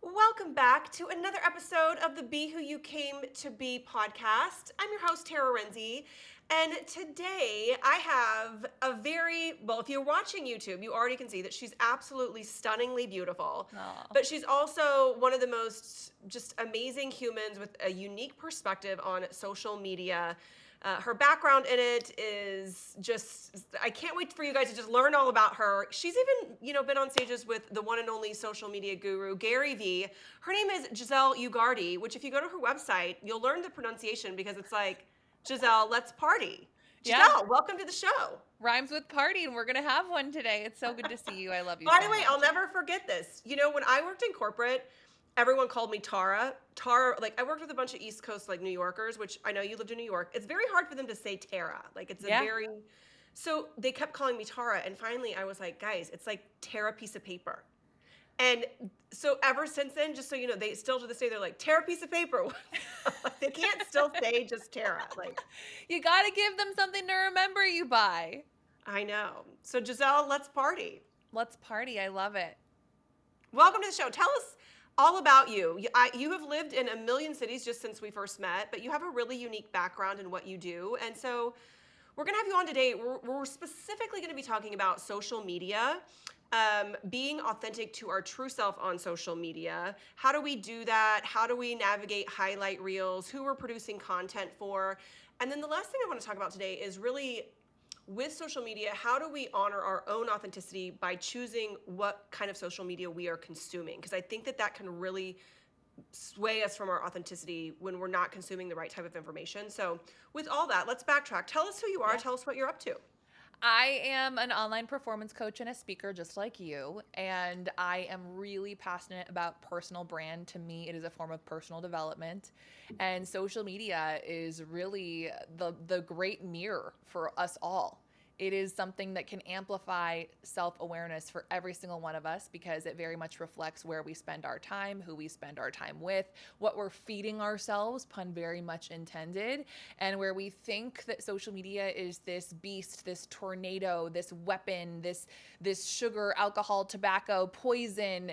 Welcome back to another episode of the Be Who You Came to Be podcast. I'm your host, Tara Renze, and today I have if you're watching YouTube, you already can see that she's absolutely stunningly beautiful, Oh, but she's also one of the most just amazing humans with a unique perspective on social media. Her background in it is just, I can't wait for you guys to just learn all about her. She's even, been on stages with the one and only social media guru, Gary Vee. Her name is Giselle Ugarte, which if you go to her website, you'll learn the pronunciation because it's like, Giselle, let's party. yeah. Giselle, welcome to the show. Rhymes with party, and we're going to have one today. It's so good to see you. I love you By so the way, I'll much. never forget this. When I worked in corporate, everyone called me Tara. Tara, like I worked with a bunch of East Coast like New Yorkers, which I know you lived in New York. It's very hard for them to say Tara. Like it's a Yeah. very so they kept calling me Tara, and finally I was like, guys, it's like Tara piece of paper. And so ever since then, just so you know, they still to this day they're like Tara piece of paper. Like, they can't still say just Tara. Like You got to give them something to remember you by. I know. So Giselle, let's party. Let's party. I love it. Welcome to the show. Tell us all about you. You have lived in a million cities just since we first met, but you have a really unique background in what you do. And so we're going to have you on today. We're specifically going to be talking about social media, being authentic to our true self on social media. How do we do that? How do we navigate highlight reels? Who we're producing content for? And then the last thing I want to talk about today is really with social media, how do we honor our own authenticity by choosing what kind of social media we are consuming? Because I think that can really sway us from our authenticity when we're not consuming the right type of information. So, with all that, let's backtrack. Tell us who you are. Yeah. Tell us what you're up to. I am an online performance coach and a speaker just like you, and I am really passionate about personal brand. To me, it is a form of personal development, and social media is really the great mirror for us all. It is something that can amplify self-awareness for every single one of us because it very much reflects where we spend our time, who we spend our time with, what we're feeding ourselves, pun very much intended, and where we think that social media is this beast, this tornado, this weapon, this sugar, alcohol, tobacco, poison.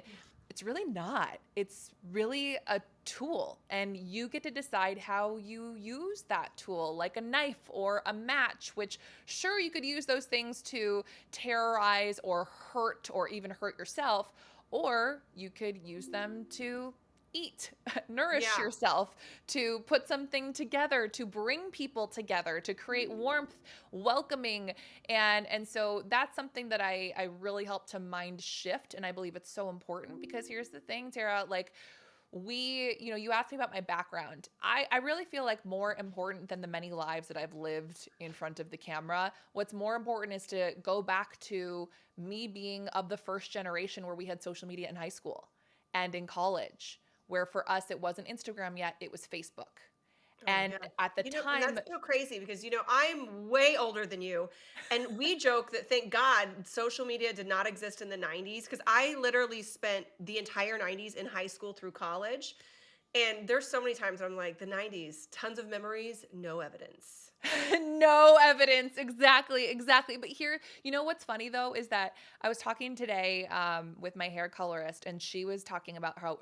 It's really not. It's really a tool, and you get to decide how you use that tool, like a knife or a match, which sure you could use those things to terrorize or hurt or even hurt yourself, or you could use them to eat, nourish Yeah. yourself, to put something together, to bring people together, to create warmth, welcoming. And so that's something that I really help to mind shift. And I believe it's so important because here's the thing, Tara, like you asked me about my background. I really feel like more important than the many lives that I've lived in front of the camera, what's more important is to go back to me being of the first generation where we had social media in high school and in college, where for us it wasn't Instagram yet, it was Facebook. Oh, And yeah. at the And time, that's so crazy because, I'm way older than you. And we joke that thank God social media did not exist in the 90s because I literally spent the entire 90s in high school through college. And there's so many times I'm like, the 90s, tons of memories, no evidence. no evidence. Exactly. But here, you know what's funny though is that I was talking today with my hair colorist, and she was talking about how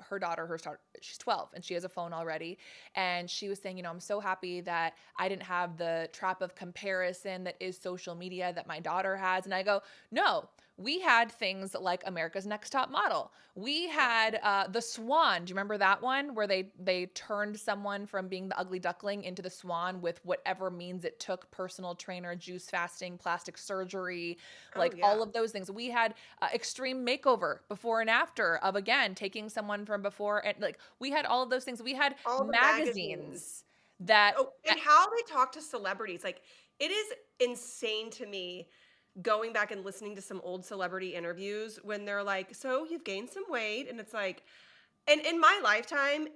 she's 12 and she has a phone already, and she was saying, I'm so happy that I didn't have the trap of comparison that is social media that my daughter has. And I go, no. We had things like America's Next Top Model. We had the Swan. Do you remember that one where they turned someone from being the ugly duckling into the Swan with whatever means it took: personal trainer, juice fasting, plastic surgery, Oh, like yeah. all of those things. We had extreme makeover before and after of, again, taking someone from before, and like we had all of those things. We had All the magazines. magazines that Oh, and how they talk to celebrities. Like, it is insane to me going back and listening to some old celebrity interviews when they're like, so you've gained some weight. And it's like, and in my lifetime,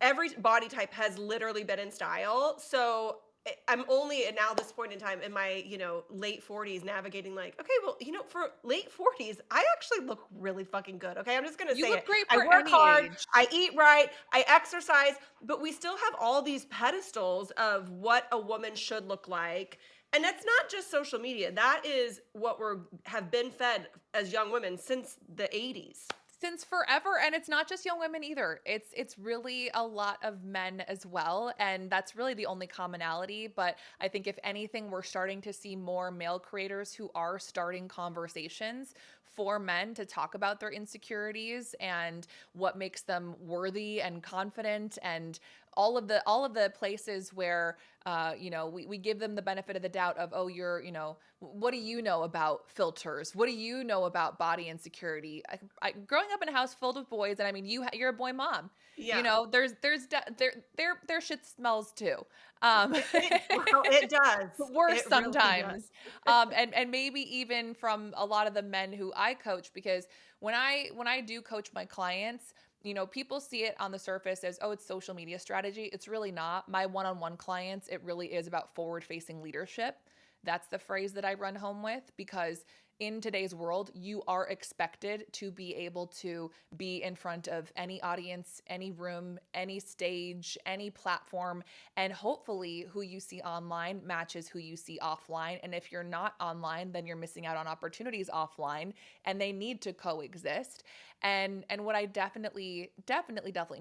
every body type has literally been in style. So I'm only at now this point in time in my, late 40s navigating like, okay, well, for late 40s, I actually look really fucking good. Okay. I'm just going to you say look it. great I for work any hard. age. I eat right. I exercise, but we still have all these pedestals of what a woman should look like. And that's not just social media. That is what have been fed as young women since the 80s. since forever, and it's not just young women either. It's really a lot of men as well, and that's really the only commonality. But I think if anything, we're starting to see more male creators who are starting conversations for men to talk about their insecurities and what makes them worthy and confident, and all of the places where we give them the benefit of the doubt of, oh, you're, what do you know about filters? What do you know about body insecurity? Growing up in a house filled with boys, and I mean, you're a boy mom. Yeah. Their shit smells too. Um, Well, it does. worse It really does. sometimes. And maybe even from a lot of the men who I coach, because when I do coach my clients, people see it on the surface as, oh, it's social media strategy. It's really not. My one-on-one clients, it really is about forward-facing leadership. That's the phrase that I run home with, because in today's world, you are expected to be able to be in front of any audience, any room, any stage, any platform, and hopefully who you see online matches who you see offline. And if you're not online, then you're missing out on opportunities offline, and they need to coexist. And what I definitely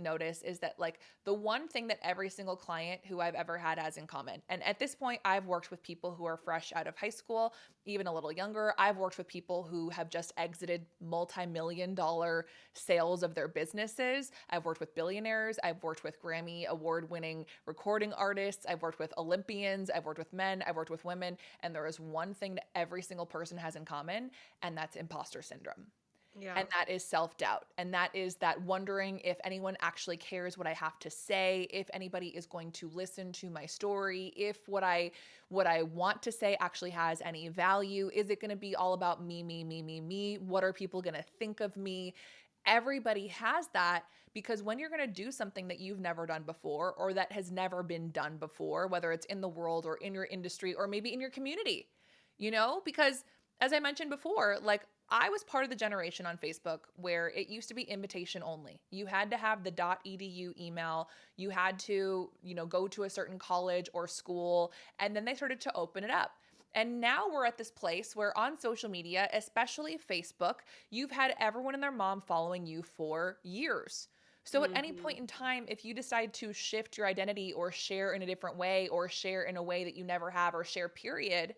notice is that, like, the one thing that every single client who I've ever had has in common, and at this point I've worked with people who are fresh out of high school, even a little younger. I've worked with people who have just exited multi-million-dollar sales of their businesses. I've worked with billionaires. I've worked with Grammy award-winning recording artists. I've worked with Olympians. I've worked with men. I've worked with women. And there is one thing that every single person has in common, and that's imposter syndrome. Yeah. And that is self-doubt. And that is that wondering if anyone actually cares what I have to say, if anybody is going to listen to my story, if what I want to say actually has any value. Is it going to be all about me, me, me, me, me? What are people going to think of me? Everybody has that, because when you're going to do something that you've never done before, or that has never been done before, whether it's in the world or in your industry or maybe in your community, because as I mentioned before, like, I was part of the generation on Facebook where it used to be invitation only. You had to have the .edu email. You had to, go to a certain college or school, and then they started to open it up. And now we're at this place where on social media, especially Facebook, you've had everyone and their mom following you for years. So at any point in time, if you decide to shift your identity or share in a different way, or share in a way that you never have, or share period,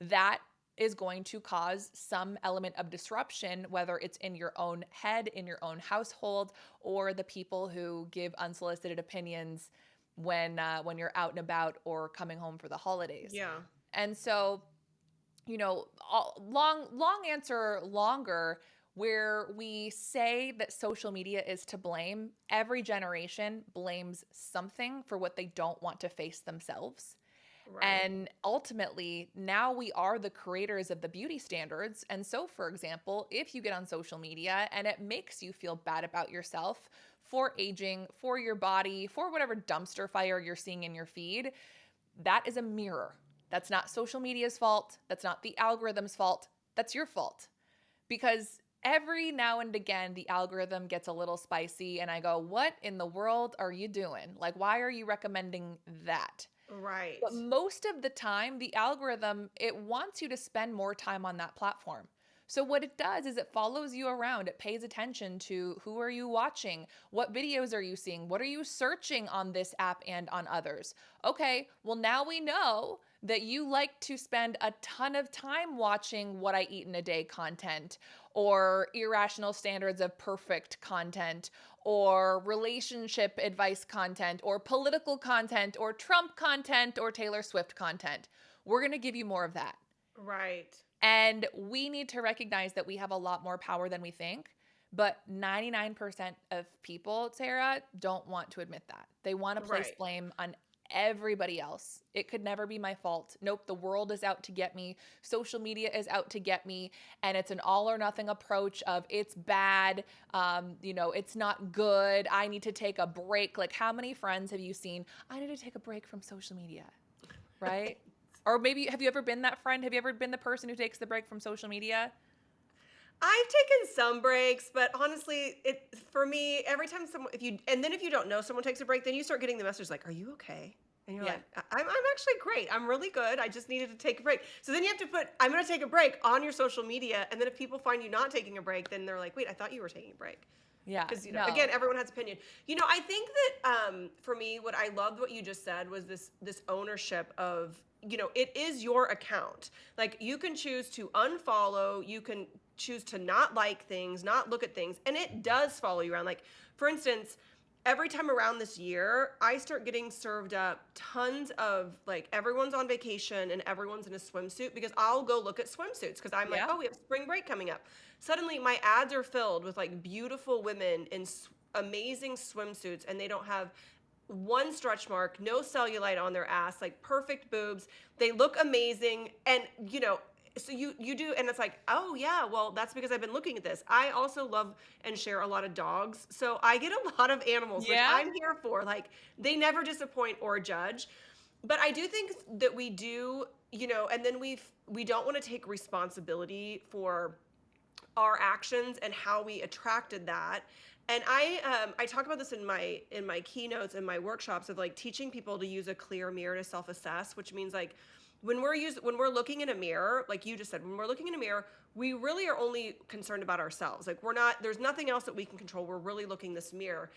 that is going to cause some element of disruption, whether it's in your own head, in your own household, or the people who give unsolicited opinions when you're out and about or coming home for the holidays. Yeah. And so, long answer longer, where we say that social media is to blame, every generation blames something for what they don't want to face themselves. Right. And ultimately, now we are the creators of the beauty standards. And so, for example, if you get on social media and it makes you feel bad about yourself for aging, for your body, for whatever dumpster fire you're seeing in your feed, that is a mirror. That's not social media's fault. That's not the algorithm's fault. That's your fault. Because every now and again, the algorithm gets a little spicy, and I go, what in the world are you doing? Like, why are you recommending that? Right. But most of the time, the algorithm, it wants you to spend more time on that platform. So what it does is it follows you around. It pays attention to who are you watching? What videos are you seeing? What are you searching on this app and on others? Okay, well, now we know that you like to spend a ton of time watching what I eat in a day content, or irrational standards of perfect content, or relationship advice content, or political content, or Trump content, or Taylor Swift content. We're going to give you more of that. Right. And we need to recognize that we have a lot more power than we think. But 99% of people, Sarah, don't want to admit that. They want to place blame on everybody else. It could never be my fault. Nope, the world is out to get me. Social media is out to get me. And it's an all or nothing approach of, it's bad, it's not good, I need to take a break. Like, how many friends have you seen, I need to take a break from social media, right? Or maybe, have you ever been that friend? Have you ever been the person who takes the break from social media? I've taken some breaks, but honestly, for me, every time if you don't know someone takes a break, then you start getting the message like, "Are you okay?" And you're Yeah. like, I'm actually great. I'm really good. I just needed to take a break. So then you have to put, I'm going to take a break on your social media. And then if people find you not taking a break, then they're like, wait, I thought you were taking a break. Yeah. Because, again, No. everyone has opinion. I think that for me, what I loved what you just said was this ownership of, it is your account. Like, you can choose to unfollow, you can choose to not like things, not look at things, and it does follow you around. Like, for instance, every time around this year, I start getting served up tons of, like, everyone's on vacation and everyone's in a swimsuit, because I'll go look at swimsuits because I'm like, Yeah. oh, we have spring break coming up. Suddenly my ads are filled with like beautiful women in amazing swimsuits, and they don't have one stretch mark, no cellulite on their ass, like perfect boobs. They look amazing. And so you do, and it's like, oh yeah, well, that's because I've been looking at this. I also love and share a lot of dogs, so I get a lot of animals, which Yeah. I'm here for. Like, they never disappoint or judge. But I do think that we do, and then we don't want to take responsibility for our actions and how we attracted that. And I talk about this in my keynotes and my workshops of like teaching people to use a clear mirror to self-assess, which means like when we're looking in a mirror, like you just said, when we're looking in a mirror, we really are only concerned about ourselves. Like, there's nothing else that we can control. We're really looking this mirror,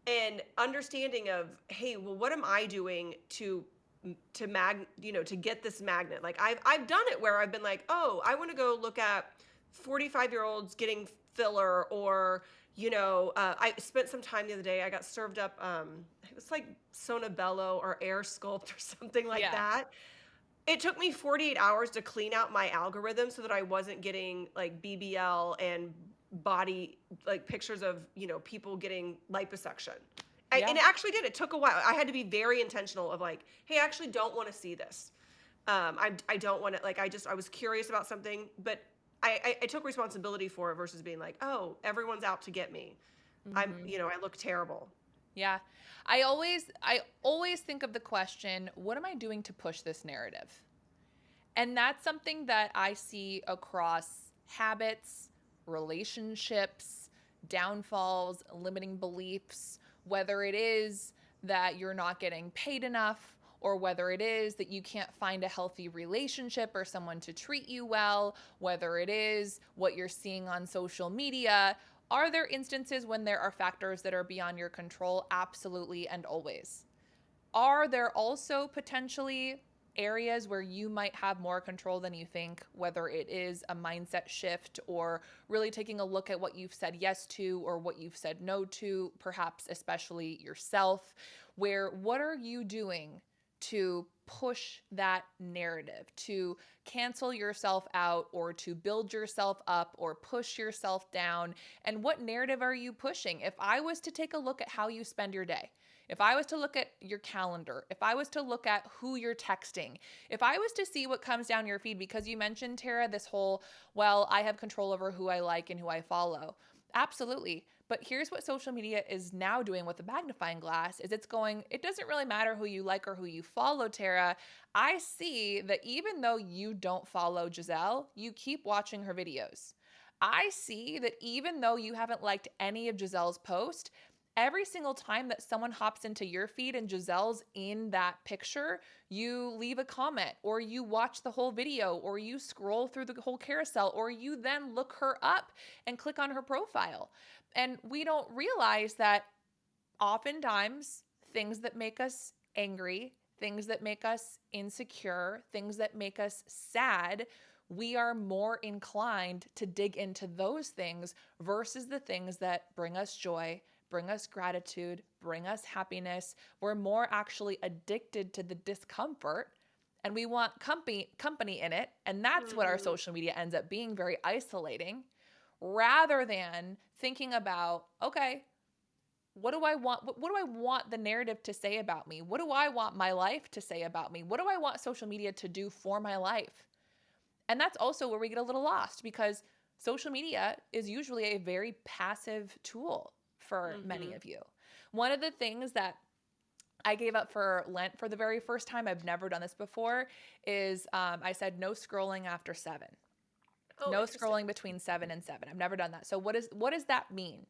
and understanding of, hey, well, what am I doing to get this magnet? Like, I've done it where I've been like, oh, I want to go look at 45-year-olds getting filler, or I spent some time the other day. I got served up it was like Sonabello or Air Sculpt or something like Yeah. that. It took me 48 hours to clean out my algorithm so that I wasn't getting like BBL and body, like, pictures of people getting liposuction. And Yeah. it actually did. It took a while. I had to be very intentional of like, hey, I actually don't want to see this. I don't want to, like, I was curious about something, but I took responsibility for it versus being like, oh, everyone's out to get me. Hmm. I look terrible. Yeah. I always think of the question, what am I doing to push this narrative? And that's something that I see across habits, relationships, downfalls, limiting beliefs, whether it is that you're not getting paid enough, or whether it is that you can't find a healthy relationship or someone to treat you well, whether it is what you're seeing on social media. Are there instances when there are factors that are beyond your control? Absolutely, and always. Are there also potentially areas where you might have more control than you think, whether it is a mindset shift or really taking a look at what you've said yes to or what you've said no to, perhaps especially yourself, where what are you doing to push that narrative, to cancel yourself out or to build yourself up or push yourself down? And what narrative are you pushing? If I was to take a look at how you spend your day, if I was to look at your calendar, if I was to look at who you're texting, if I was to see what comes down your feed, because you mentioned, Tara, this whole, well, I have control over who I like and who I follow. Absolutely. But here's what social media is now doing with the magnifying glass is it's going, it doesn't really matter who you like or who you follow, Tara. I see that even though you don't follow Giselle, you keep watching her videos. I see that even though you haven't liked any of Giselle's posts, every single time that someone hops into your feed and Giselle's in that picture, you leave a comment or you watch the whole video or you scroll through the whole carousel or you then look her up and click on her profile. And we don't realize that oftentimes things that make us angry, things that make us insecure, things that make us sad, we are more inclined to dig into those things versus the things that bring us joy, bring us gratitude, bring us happiness. We're more actually addicted to the discomfort and we want company in it. And that's what our Mm-hmm. social media ends up being, very isolating, rather than thinking about, okay, what do I want? What do I want the narrative to say about me? What do I want my life to say about me? What do I want social media to do for my life? And that's also where we get a little lost because social media is usually a very passive tool for many Mm-hmm. of you. One of the things that I gave up for Lent for the very first time, I've never done this before, is I said no scrolling after 7. Oh, No interesting. scrolling between 7 and 7. I've never done that. So what does that mean?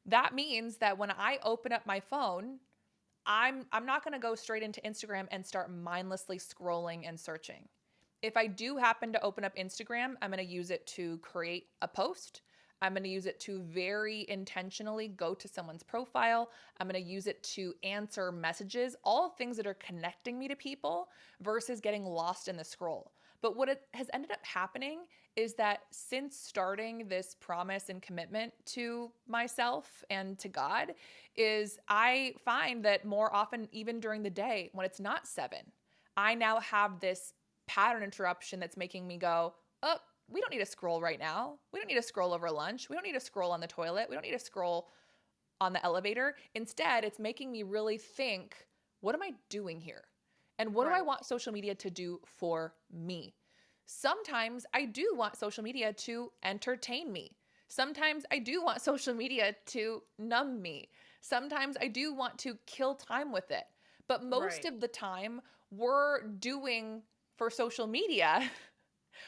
That means that when I open up my phone, I'm not going to go straight into Instagram and start mindlessly scrolling and searching. If I do happen to open up Instagram, I'm going to use it to create a post. I'm going to use it to very intentionally go to someone's profile. I'm going to use it to answer messages, all things that are connecting me to people versus getting lost in the scroll. But what it has ended up happening is that since starting this promise and commitment to myself and to God, is I find that more often, even during the day when it's not 7, I now have this pattern interruption that's making me go, oh, we don't need to scroll right now. We don't need to scroll over lunch. We don't need to scroll on the toilet. We don't need to scroll on the elevator. Instead, it's making me really think, what am I doing here? And what do I want social media to do for me? Sometimes I do want social media to entertain me. Sometimes I do want social media to numb me. Sometimes I do want to kill time with it. But most of the time, we're doing for social media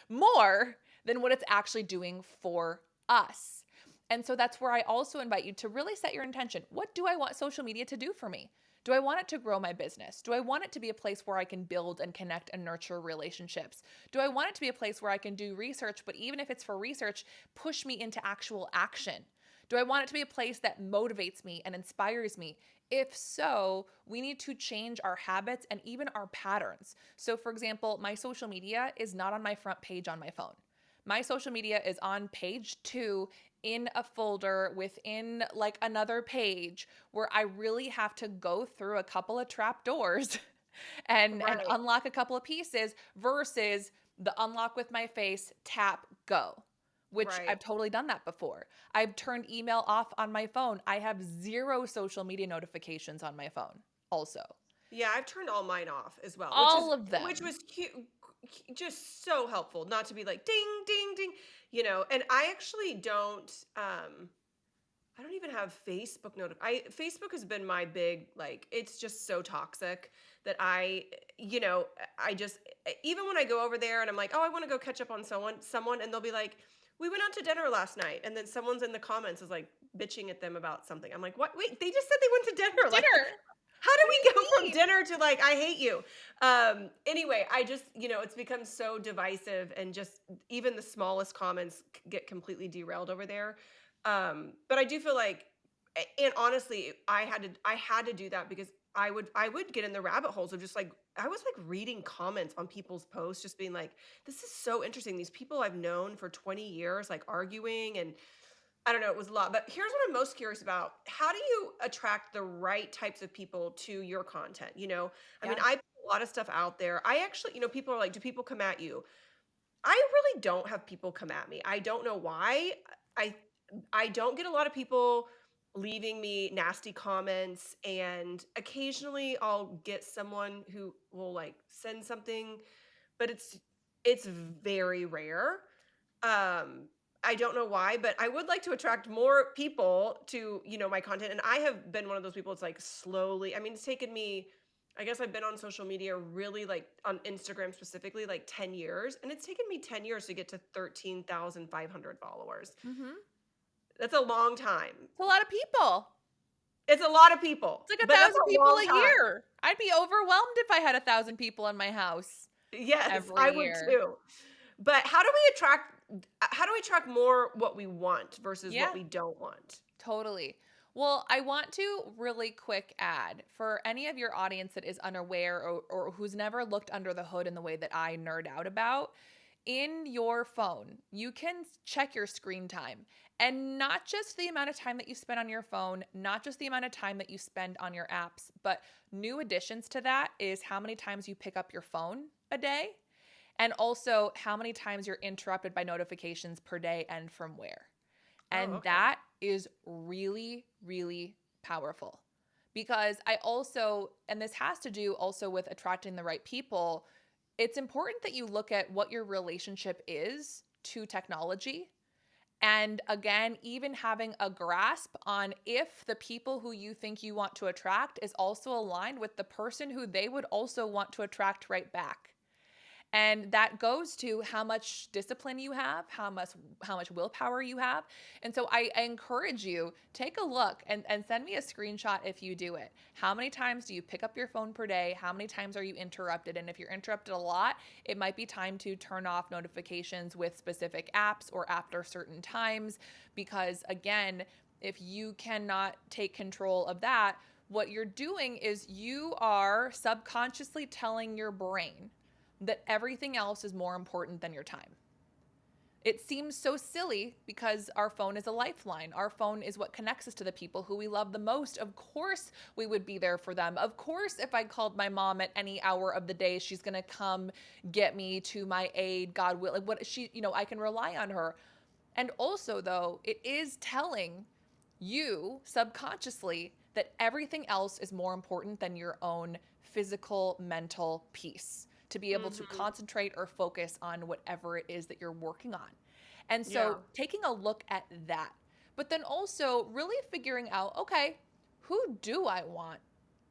more than what it's actually doing for us. And so that's where I also invite you to really set your intention. What do I want social media to do for me? Do I want it to grow my business? Do I want it to be a place where I can build and connect and nurture relationships? Do I want it to be a place where I can do research, but even if it's for research, push me into actual action? Do I want it to be a place that motivates me and inspires me? If so, we need to change our habits and even our patterns. So for example, my social media is not on my front page on my phone. My social media is on page 2 in a folder within like another page where I really have to go through a couple of trap doors and unlock a couple of pieces versus the unlock with my face, tap, go, which I've totally done that before. I've turned email off on my phone. I have 0 social media notifications on my phone also. Yeah, I've turned all mine off as well, All of which them. was cute, just so helpful not to be like ding ding ding, and I actually don't I don't even have Facebook Facebook has been my big, like, it's just so toxic that I just, even when I go over there and I'm like, "Oh, I want to go catch up on someone," and they'll be like, "We went out to dinner last night." And then someone's in the comments is like bitching at them about something. I'm like, "What? Wait, they just said they went to dinner." Like, Dinner. how do What do we go you from mean? dinner to like, I hate you? Anyway, I just, it's become so divisive, and just even the smallest comments get completely derailed over there. But I do feel like, and honestly, I had to do that because I would get in the rabbit holes of just like, I was like reading comments on people's posts, just being like, this is so interesting. These people I've known for 20 years, like arguing, and I don't know, it was a lot. But here's what I'm most curious about. How do you attract the right types of people to your content? I mean, Yeah. I put a lot of stuff out there. I actually, people are like, do people come at you? I really don't have people come at me. I don't know why. I I don't get a lot of people leaving me nasty comments, and occasionally I'll get someone who will like send something, but it's very rare. I don't know why, but I would like to attract more people to, my content. And I have been one of those people. It's like slowly, I mean, it's taken me, I guess I've been on social media really, like on Instagram specifically, like 10 years. And it's taken me 10 years to get to 13,500 followers. Mm-hmm. That's a long time. It's a lot of people. It's a lot of people, It's like but that's 1,000 a people long a time. year. I'd be overwhelmed if I had 1,000 people in my house Yes, every I would year. too. But how do we attract more what we want versus what Yeah, we don't want? totally. Well, I want to really quick add for any of your audience that is unaware or who's never looked under the hood in the way that I nerd out about. In your phone, you can check your screen time, and not just the amount of time that you spend on your phone, not just the amount of time that you spend on your apps, but new additions to that is how many times you pick up your phone a day, and also how many times you're interrupted by notifications per day and from where. Oh, And okay. that is really, really powerful because I also, and this has to do also with attracting the right people, it's important that you look at what your relationship is to technology. And again, even having a grasp on if the people who you think you want to attract is also aligned with the person who they would also want to attract right back. And that goes to how much discipline you have, how much willpower you have. And so I encourage you, take a look and send me a screenshot if you do it. How many times do you pick up your phone per day? How many times are you interrupted? And if you're interrupted a lot, it might be time to turn off notifications with specific apps or after certain times. Because again, if you cannot take control of that, what you're doing is you are subconsciously telling your brain that everything else is more important than your time. It seems so silly because our phone is a lifeline. Our phone is what connects us to the people who we love the most. Of course, we would be there for them. Of course, if I called my mom at any hour of the day, she's going to come get me to my aid, God will. Like what she, I can rely on her. And also, though, it is telling you subconsciously that everything else is more important than your own physical, mental peace to be able to concentrate or focus on whatever it is that you're working on. And Yeah. so taking a look at that, but then also really figuring out, okay, who do I want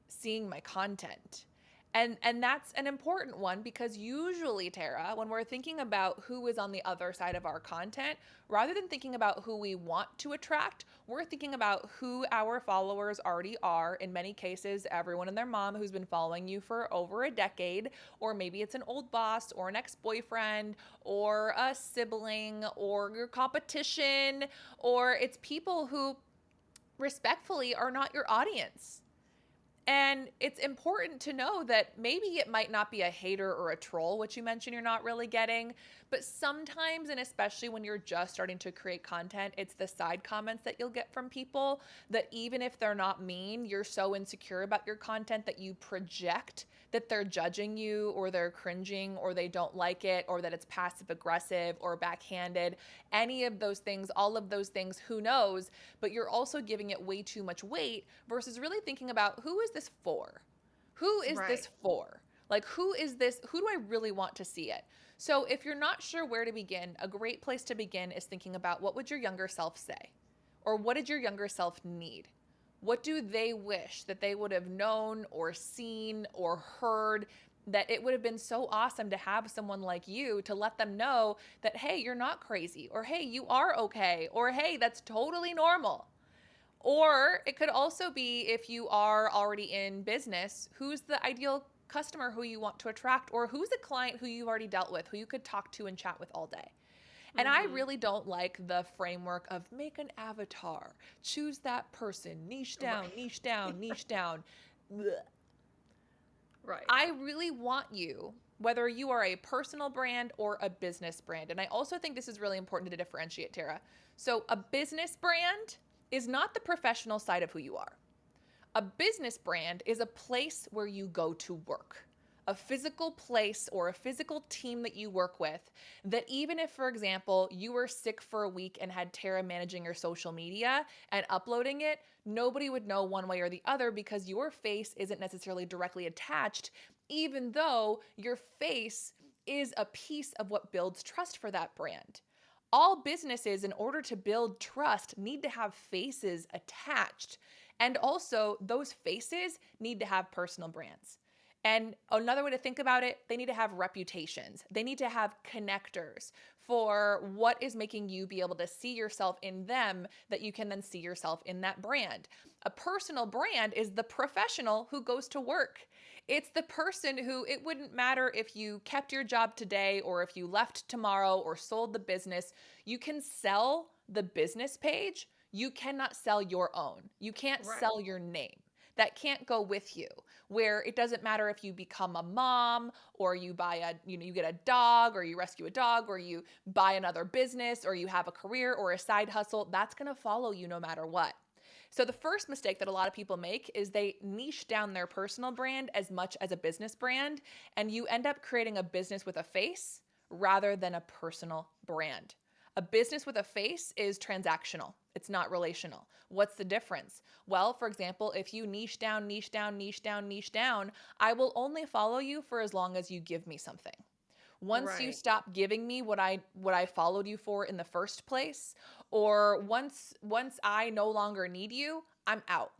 seeing my content? And that's an important one because usually, Tara, when we're thinking about who is on the other side of our content, rather than thinking about who we want to attract, we're thinking about who our followers already are. In many cases, everyone and their mom who's been following you for over a decade, or maybe it's an old boss or an ex-boyfriend or a sibling or your competition, or it's people who respectfully are not your audience. And it's important to know that maybe it might not be a hater or a troll, which you mentioned you're not really getting, but sometimes, and especially when you're just starting to create content, it's the side comments that you'll get from people that even if they're not mean, you're so insecure about your content that you project that they're judging you or they're cringing or they don't like it or that it's passive aggressive or backhanded. Any of those things, all of those things, who knows? But you're also giving it way too much weight versus really thinking about who is this for? Who is Right. this for? Like, who is this? Who do I really want to see it? So if you're not sure where to begin, a great place to begin is thinking about what would your younger self say? Or what did your younger self need? What do they wish that they would have known or seen or heard, that it would have been so awesome to have someone like you to let them know that, hey, you're not crazy, or hey, you are okay, or hey, that's totally normal. Or it could also be, if you are already in business, who's the ideal customer who you want to attract, or who's a client who you've already dealt with, who you could talk to and chat with all day. And I really don't like the framework of make an avatar, choose that person, niche down, Right. niche down, niche down. Blech. Right. I really want you, whether you are a personal brand or a business brand. And I also think this is really important to differentiate, Tara. So a business brand is not the professional side of who you are. A business brand is a place where you go to work, a physical place or a physical team that you work with, that even if, for example, you were sick for a week and had Tara managing your social media and uploading it, nobody would know one way or the other because your face isn't necessarily directly attached, even though your face is a piece of what builds trust for that brand. All businesses, in order to build trust, need to have faces attached. And also, those faces need to have personal brands. And another way to think about it, they need to have reputations. They need to have connectors for what is making you be able to see yourself in them, that you can then see yourself in that brand. A personal brand is the professional who goes to work. It's the person who, it wouldn't matter if you kept your job today or if you left tomorrow or sold the business. You can sell the business page. You cannot sell your own. You can't Right. sell your name. That can't go with you, where it doesn't matter if you become a mom or you buy you get a dog or you rescue a dog or you buy another business or you have a career or a side hustle. That's going to follow you no matter what. So the first mistake that a lot of people make is they niche down their personal brand as much as a business brand, and you end up creating a business with a face rather than a personal brand. A business with a face is transactional. It's not relational. What's the difference? Well, for example, if you niche down, niche down, niche down, niche down, I will only follow you for as long as you give me something. Once you Right. stop giving me what I followed you for in the first place, or once I no longer need you, I'm out.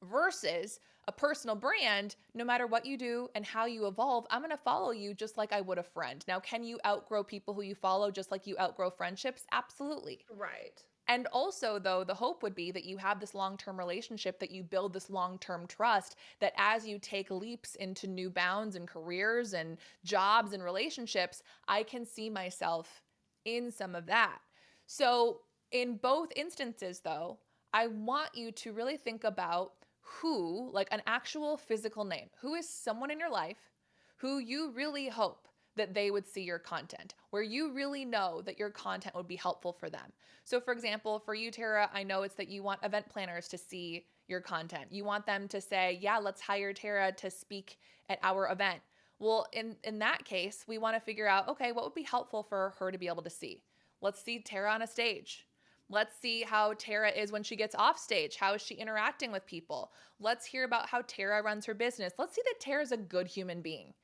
versus a personal brand. No matter what you do and how you evolve, I'm going to follow you just like I would a friend. Now, can you outgrow people who you follow just like you outgrow friendships? Absolutely. Right. And also, though, the hope would be that you have this long-term relationship, that you build this long-term trust, that as you take leaps into new bounds and careers and jobs and relationships, I can see myself in some of that. So in both instances, though, I want you to really think about who, like an actual physical name, who is someone in your life who you really hope that they would see your content, where you really know that your content would be helpful for them. So for example, for you, Tara, I know it's that you want event planners to see your content. You want them to say, yeah, let's hire Tara to speak at our event. Well, in that case, we want to figure out, okay, what would be helpful for her to be able to see? Let's see Tara on a stage. Let's see how Tara is when she gets off stage. How is she interacting with people? Let's hear about how Tara runs her business. Let's see that Tara's a good human being.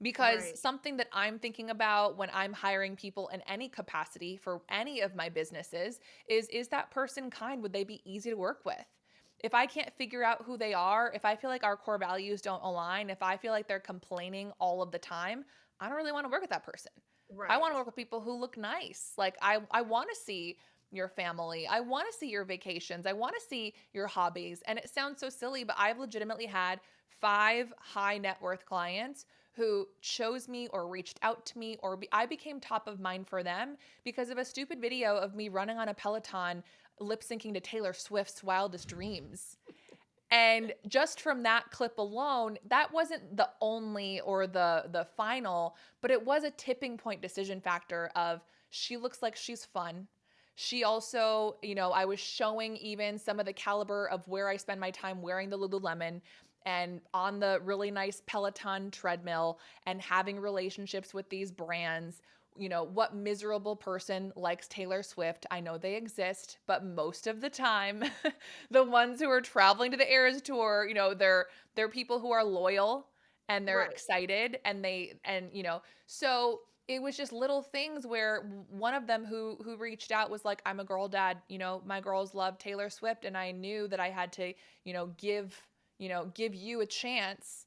Because Right. something that I'm thinking about when I'm hiring people in any capacity for any of my businesses is that person kind? Would they be easy to work with? If I can't figure out who they are, if I feel like our core values don't align, if I feel like they're complaining all of the time, I don't really want to work with that person. I want to Right. work with people who look nice. Like I want to see your family. I want to see your vacations. I want to see your hobbies. And it sounds so silly, but I've legitimately had 5 high net worth clients who chose me or reached out to me, or I became top of mind for them because of a stupid video of me running on a Peloton lip syncing to Taylor Swift's Wildest Dreams. And just from that clip alone, that wasn't the only or the final, but it was a tipping point decision factor of she looks like she's fun. She also, I was showing even some of the caliber of where I spend my time wearing the Lululemon and on the really nice Peloton treadmill and having relationships with these brands. What miserable person likes Taylor Swift? I know they exist, but most of the time, the ones who are traveling to the Eras tour, they're people who are loyal and they're Right. excited so it was just little things where one of them who reached out was like, I'm a girl dad, my girls love Taylor Swift, and I knew that I had to, give you a chance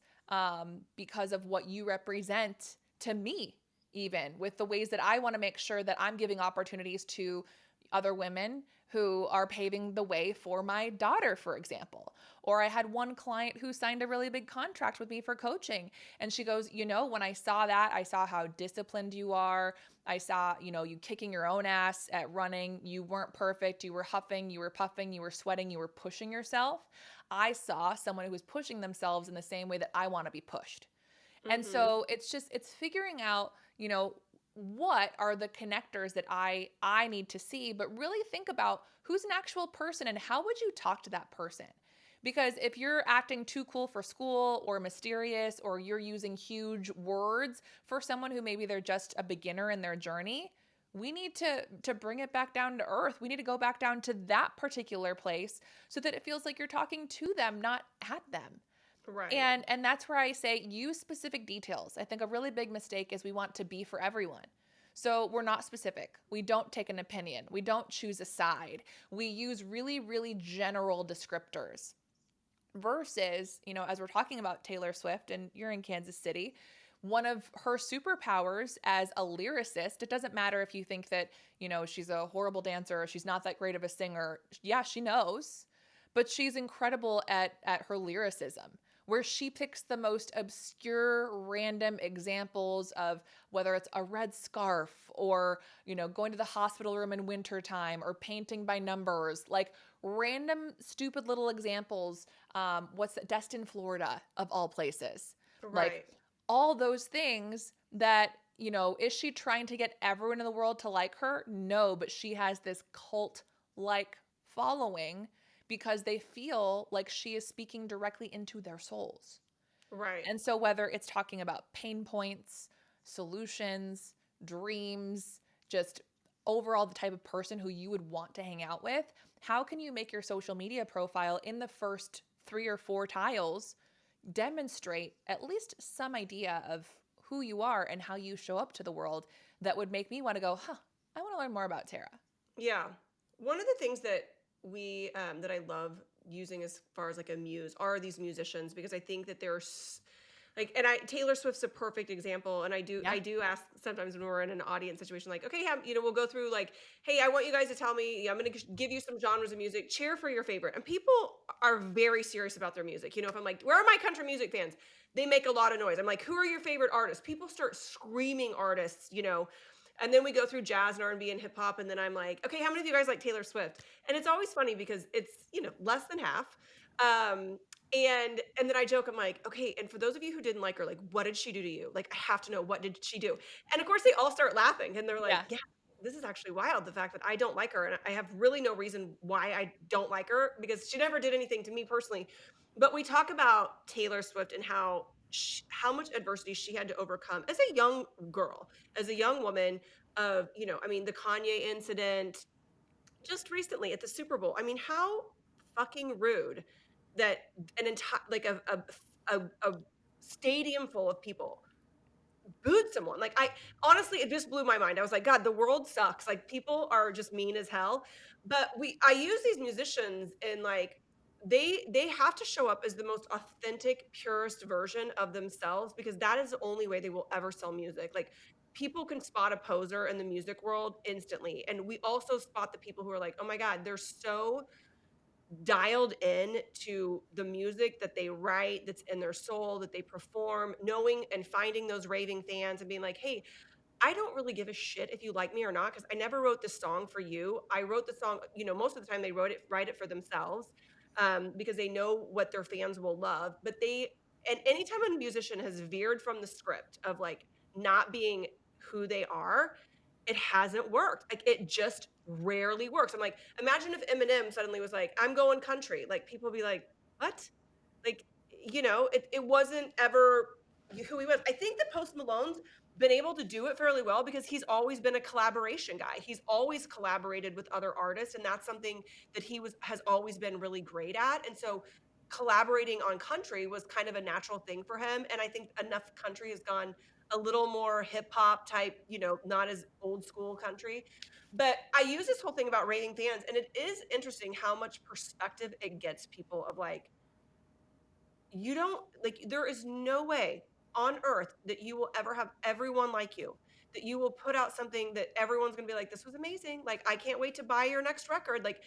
because of what you represent to me, even with the ways that I want to make sure that I'm giving opportunities to other women who are paving the way for my daughter, for example. Or I had one client who signed a really big contract with me for coaching. And she goes, when I saw that, I saw how disciplined you are. I saw, you kicking your own ass at running. You weren't perfect. You were huffing, you were puffing, you were sweating, you were pushing yourself. I saw someone who was pushing themselves in the same way that I want to be pushed. And Mm-hmm. so it's figuring out, what are the connectors that I need to see, but really think about who's an actual person and how would you talk to that person? Because if you're acting too cool for school or mysterious, or you're using huge words for someone who maybe they're just a beginner in their journey, we need to bring it back down to earth. We need to go back down to that particular place so that it feels like you're talking to them, not at them. Right. And that's where I say use specific details. I think a really big mistake is we want to be for everyone. So we're not specific. We don't take an opinion. We don't choose a side. We use really, really general descriptors versus, as we're talking about Taylor Swift and you're in Kansas City, one of her superpowers as a lyricist, it doesn't matter if you think that, she's a horrible dancer or she's not that great of a singer. Yeah, she knows, but she's incredible at her lyricism, where she picks the most obscure random examples of whether it's a red scarf or, going to the hospital room in wintertime or painting by numbers, like random stupid little examples. What's that? Destin, Florida, of all places. Like Right. all those things that, is she trying to get everyone in the world to like her? No, but she has this cult like following because they feel like she is speaking directly into their souls. Right. And so, whether it's talking about pain points, solutions, dreams, just overall the type of person who you would want to hang out with, how can you make your social media profile in the first 3 or 4 tiles demonstrate at least some idea of who you are and how you show up to the world that would make me want to go, I want to learn more about Tara? Yeah. One of the things that we that I love using as far as like a muse are these musicians, because I think that there's like, and Taylor Swift's a perfect example. And I Yeah. do ask sometimes when we're in an audience situation, like, okay, we'll go through like, hey, I want you guys to tell me, I'm going to give you some genres of music, cheer for your favorite. And people are very serious about their music. If I'm like, where are my country music fans? They make a lot of noise. I'm like, who are your favorite artists? People start screaming artists, and then we go through jazz and R&B and hip hop. And then I'm like, okay, how many of you guys like Taylor Swift? And it's always funny because it's, less than half. Um, and then I joke, I'm like, okay, and for those of you who didn't like her, like, what did she do to you? Like, I have to know, what did she do? And of course they all start laughing and they're like, Yeah. yeah, this is actually wild, the fact that I don't like her. And I have really no reason why I don't like her, because she never did anything to me personally. But we talk about Taylor Swift and how much adversity she had to overcome as a young girl, as a young woman of, the Kanye incident, just recently at the Super Bowl. I mean, how fucking rude that an entire like a stadium full of people booed someone. Like, I honestly, it just blew my mind. I was like, God, the world sucks. Like, people are just mean as hell. But I use these musicians, and like, they have to show up as the most authentic, purest version of themselves, because that is the only way they will ever sell music. Like, people can spot a poser in the music world instantly. And we also spot the people who are like, oh my God, they're so dialed in to the music that they write, that's in their soul, that they perform, knowing and finding those raving fans and being like, hey, I don't really give a shit if you like me or not, because I never wrote this song for you. I wrote the song, most of the time they write it for themselves, because they know what their fans will love. And anytime a musician has veered from the script of like not being who they are, it hasn't worked. Like, it just rarely works. I'm like, imagine if Eminem suddenly was like, I'm going country. Like, people be like, what? Like, it wasn't ever who he was. I think that Post Malone's been able to do it fairly well because he's always been a collaboration guy. He's always collaborated with other artists, and that's something that has always been really great at. And so collaborating on country was kind of a natural thing for him. And I think enough country has gone a little more hip hop type, not as old school country. But I use this whole thing about raving fans, and it is interesting how much perspective it gets people of like, you don't like, there is no way on earth that you will ever have everyone like you, that you will put out something that everyone's going to be like, this was amazing, like, I can't wait to buy your next record. Like,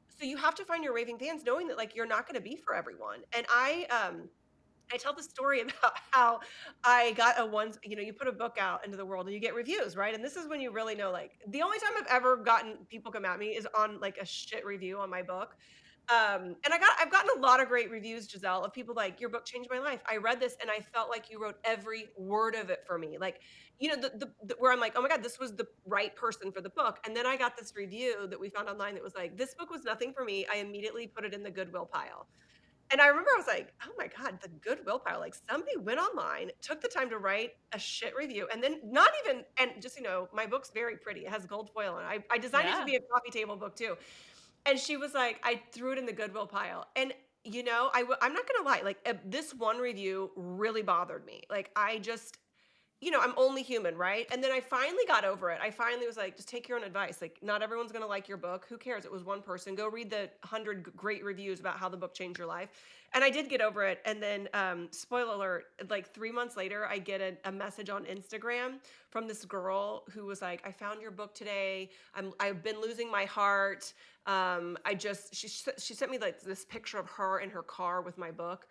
so you have to find your raving fans, knowing that like you're not going to be for everyone. And I tell the story about how I got you put a book out into the world and you get reviews, right? And this is when you really know, like, the only time I've ever gotten people come at me is on like a shit review on my book. And I've gotten a lot of great reviews, Giselle, of people like, your book changed my life. I read this and I felt like you wrote every word of it for me. Like, where I'm like, oh my God, this was the right person for the book. And then I got this review that we found online that was like, this book was nothing for me. I immediately put it in the Goodwill pile. And I remember I was like, oh my God, the Goodwill pile. Like, somebody went online, took the time to write a shit review, and then not even, and just, my book's very pretty. It has gold foil on it. I designed it to Yeah. be a coffee table book too. And she was like, I threw it in the Goodwill pile. And, I'm not going to lie, like, this one review really bothered me. Like, I just, I'm only human, right? And then I finally got over it. I finally was like, just take your own advice. Like, not everyone's going to like your book. Who cares? It was one person. Go read the 100 great reviews about how the book changed your life. And I did get over it. And then, spoiler alert, like 3 months later, I get a message on Instagram from this girl who was like, I found your book today. I've been losing my heart. She sent me like this picture of her in her car with my book.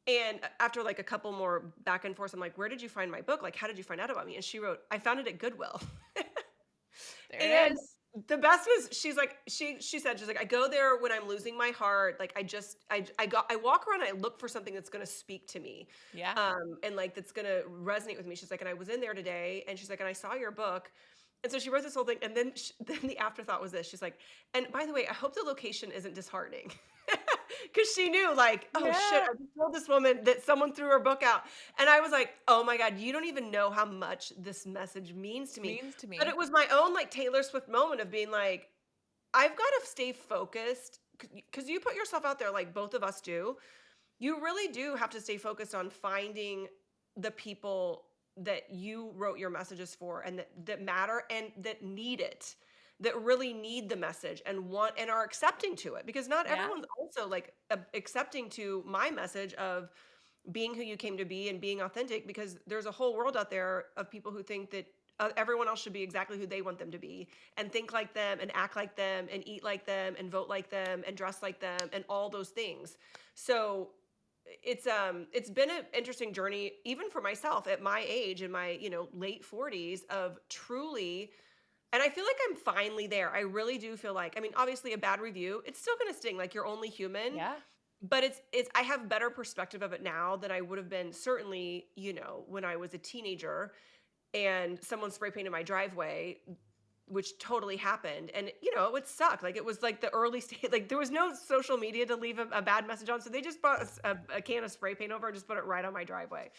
And after like a couple more back and forth, I'm like, where did you find my book? Like, how did you find out about me? And she wrote, I found it at Goodwill. There it And is. the best was, she's like, she's like, I go there when I'm losing my heart. Like, I walk around and I look for something that's going to speak to me. Yeah. And like, that's going to resonate with me. She's like, and I was in there today, and she's like, and I saw your book. And so she wrote this whole thing. And then, then the afterthought was this. She's like, and by the way, I hope the location isn't disheartening. Because she knew, like, oh shit, Yeah. I just told this woman that someone threw her book out. And I was like, oh my God, you don't even know how much this message means to me. Means to But me. it was my own like Taylor Swift moment of being like, I've got to stay focused, because you put yourself out there like both of us do. You really do have to stay focused on finding the people that you wrote your messages for, and that matter and that need it. that really need the message and want and are accepting to it, because not Yeah. everyone's also like accepting to my message of being who you came to be and being authentic, because there's a whole world out there of people who think that everyone else should be exactly who they want them to be and think like them and act like them and eat like them and vote like them and dress like them and all those things. So it's been an interesting journey even for myself at my age, in my, late 40s, of truly, and I feel like I'm finally there. I really do feel like, I mean, obviously a bad review, it's still going to sting, like you're only human, Yeah. but it's I have better perspective of it now than I would have been certainly, when I was a teenager and someone spray painted my driveway, which totally happened. And it would suck. Like, it was like the early stage, like there was no social media to leave a bad message on. So they just bought a can of spray paint over and just put it right on my driveway.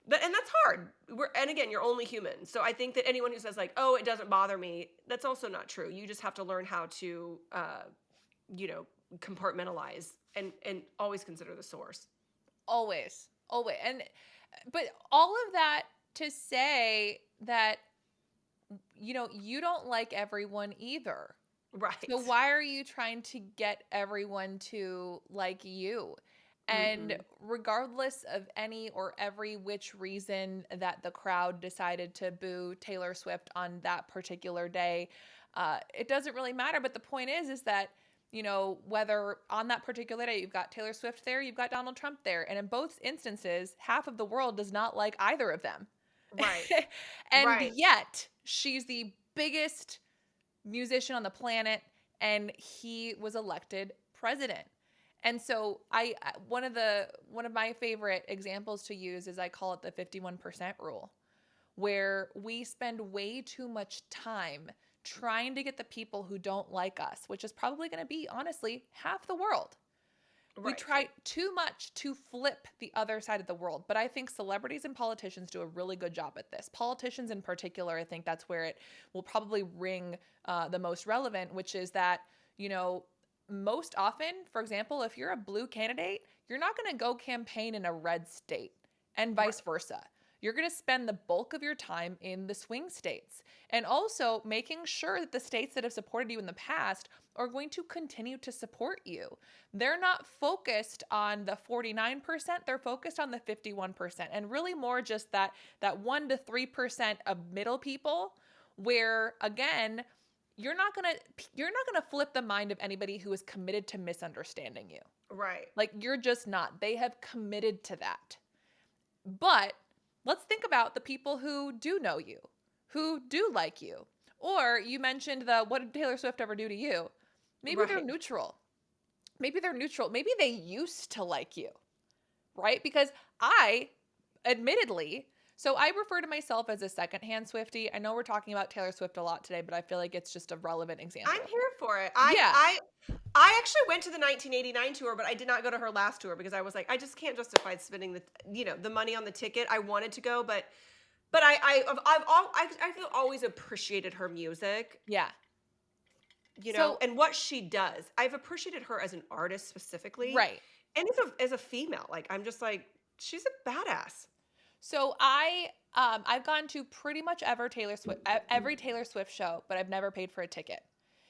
And that's hard. And again, you're only human. So I think that anyone who says like, oh, it doesn't bother me, that's also not true. You just have to learn how to, you know, compartmentalize and always consider the source. Always. Always. But all of that to say that, you don't like everyone either. Right. So why are you trying to get everyone to like you? And Mm-hmm. regardless of any or every which reason that the crowd decided to boo Taylor Swift on that particular day, it doesn't really matter. But the point is that, whether on that particular day you've got Taylor Swift there, you've got Donald Trump there. And in both instances, half of the world does not like either of them. Right. And Right. yet she's the biggest musician on the planet, and he was elected president. And so one of my favorite examples to use is, I call it the 51% rule, where we spend way too much time trying to get the people who don't like us, which is probably going to be, honestly, half the world. We Right. try too much to flip the other side of the world. But I think celebrities and politicians do a really good job at this. Politicians in particular, I think that's where it will probably ring the most relevant, which is that, most often, for example, if you're a blue candidate, you're not going to go campaign in a red state, and vice versa. You're going to spend the bulk of your time in the swing states, and also making sure that the states that have supported you in the past are going to continue to support you. They're not focused on the 49%, they're focused on the 51%, and really more just that 1 to 3% of middle people, where again, you're not going to flip the mind of anybody who is committed to misunderstanding you. Right. Like, you're just not. They have committed to that. But let's think about the people who do know you, who do like you. Or you mentioned what did Taylor Swift ever do to you? Maybe they're Right. neutral. Maybe they're neutral. Maybe they used to like you, right? Because I, admittedly, so I refer to myself as a secondhand Swiftie. I know we're talking about Taylor Swift a lot today, but I feel like it's just a relevant example. I'm here for it. Yeah. I actually went to the 1989 tour, but I did not go to her last tour because I was like, I just can't justify spending the money on the ticket. I wanted to go, but I feel always appreciated her music, Yeah. and what she does. I've appreciated her as an artist specifically, Right. and as a female, like I'm just like, she's a badass. So I've gone to pretty much every Taylor Swift show, but I've never paid for a ticket,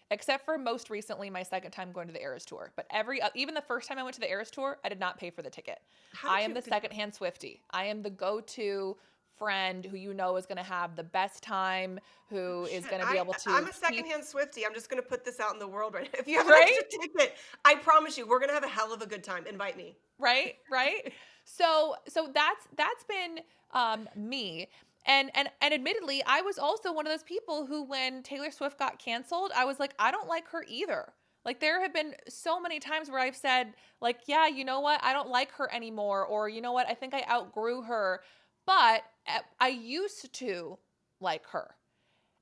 except for most recently my second time going to the Eras tour. But even the first time I went to the Eras tour, I did not pay for the ticket. I am the secondhand Swiftie. I am the go-to friend who is going to have the best time, who is going to be able to. I'm a secondhand Swiftie. I'm just going to put this out in the world right now. If you have an Right? extra ticket, I promise you, we're going to have a hell of a good time. Invite me. Right. So that's been me. And admittedly, I was also one of those people who, when Taylor Swift got canceled, I was like, I don't like her either. Like, there have been so many times where I've said, like, yeah, you know what? I don't like her anymore. Or, you know what? I think I outgrew her. But I used to like her.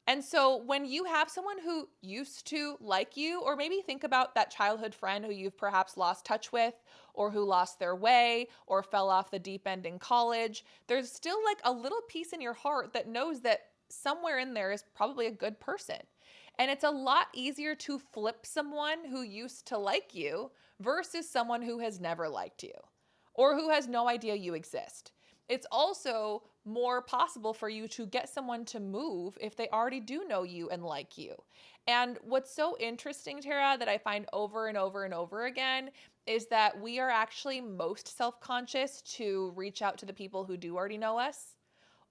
And so when you have someone who used to like you, or maybe think about that childhood friend who you've perhaps lost touch with, or who lost their way, or fell off the deep end in college, there's still like a little piece in your heart that knows that somewhere in there is probably a good person. And it's a lot easier to flip someone who used to like you versus someone who has never liked you, or who has no idea you exist. It's also more possible for you to get someone to move if they already do know you and like you. And what's so interesting, Tara, that I find over and over and over again is that we are actually most self-conscious to reach out to the people who do already know us,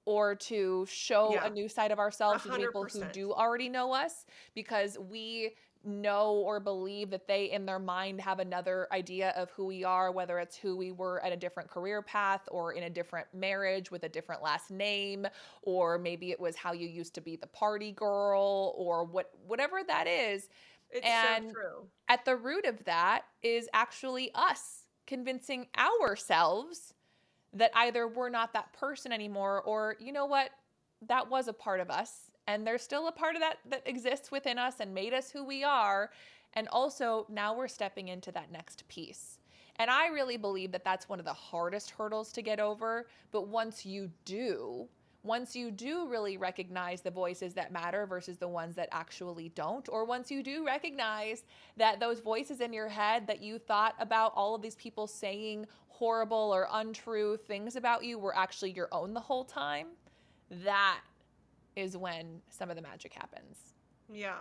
or to show a Yeah, new side of a ourselves to the hundred people who percent. do already know us, because we know or believe that they in their mind have another idea of who we are, whether it's who we were at a different career path or in a different marriage with a different last name, or maybe it was how you used to be the party girl, or whatever that is. It's so And true. at the root of that is actually us convincing ourselves that either we're not that person anymore, or you know what, that was a part of us and there's still a part of that exists within us and made us who we are, and also now we're stepping into that next piece. And I really believe that that's one of the hardest hurdles to get over, but once you do really recognize the voices that matter versus the ones that actually don't, or once you do recognize that those voices in your head that you thought about all of these people saying horrible or untrue things about you were actually your own the whole time, that is when some of the magic happens. Yeah.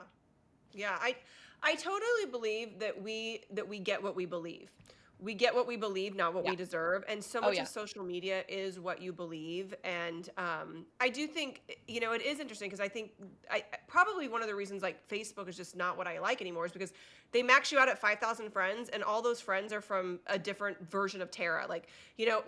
Yeah, I totally believe that we get what we believe. We get what we believe, not what Yeah. we deserve. And so Oh, much of yeah. social media is what you believe. And I do think, it is interesting because I think probably one of the reasons like Facebook is just not what I like anymore is because they max you out at 5,000 friends, and all those friends are from a different version of Tara. Like,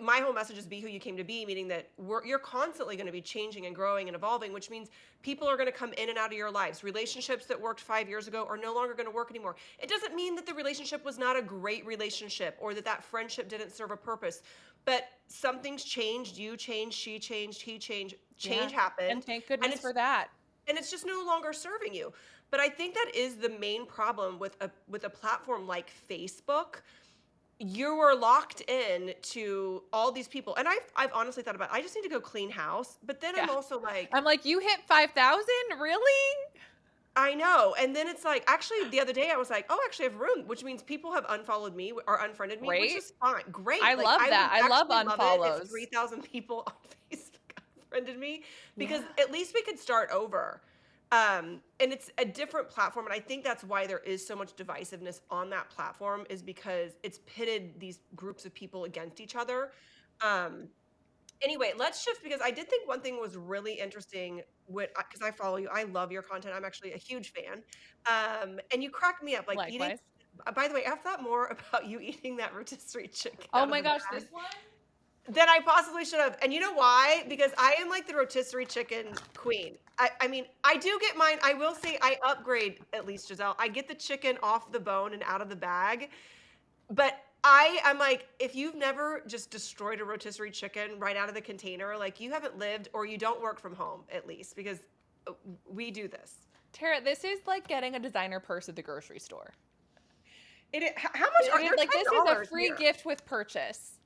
my whole message is be who you came to be, meaning that you're constantly going to be changing and growing and evolving, which means people are going to come in and out of your lives. Relationships that worked 5 years ago are no longer going to work anymore. It doesn't mean that the relationship was not a great relationship or that friendship didn't serve a purpose, but something's changed. You changed, she changed, he changed, Yeah. change And happened, thank and goodness it's for that. just no longer serving you. But I think that is the main problem with a platform like Facebook. You are locked in to all these people, and I've honestly thought about, I just need to go clean house, but then Yeah. I'm also like, I'm like, you hit 5,000? Really? I know. And then it's like, actually, the other day I was like, oh, actually, I have room, which means people have unfollowed me or unfriended me, which Great. is fine. I Great. Like, love I would that. I love actually love it if unfollows. 3,000 people on Facebook unfriended me, because Yeah. at least we could start over. And it's a different platform. And I think that's why there is so much divisiveness on that platform, is because it's pitted these groups of people against each other. Um, Anyway, let's shift, because I did think one thing was really interesting because I follow you. I love your content. I'm actually a huge fan. And you crack me up, like eating. Likewise. By the way, I've thought more about you eating that rotisserie chicken Oh out of my the gosh, bag this one? than I possibly should have. And you know why? Because I am like the rotisserie chicken queen. I mean, I do get mine. I will say I upgrade, at least, Giselle. I get the chicken off the bone and out of the bag. But I'm like, if you've never just destroyed a rotisserie chicken right out of the container, like, you haven't lived, or you don't work from home, at least, because we do this. Tara, this is like getting a designer purse at the grocery store. How much It are is there? like, this is a $10 free here. gift with purchase.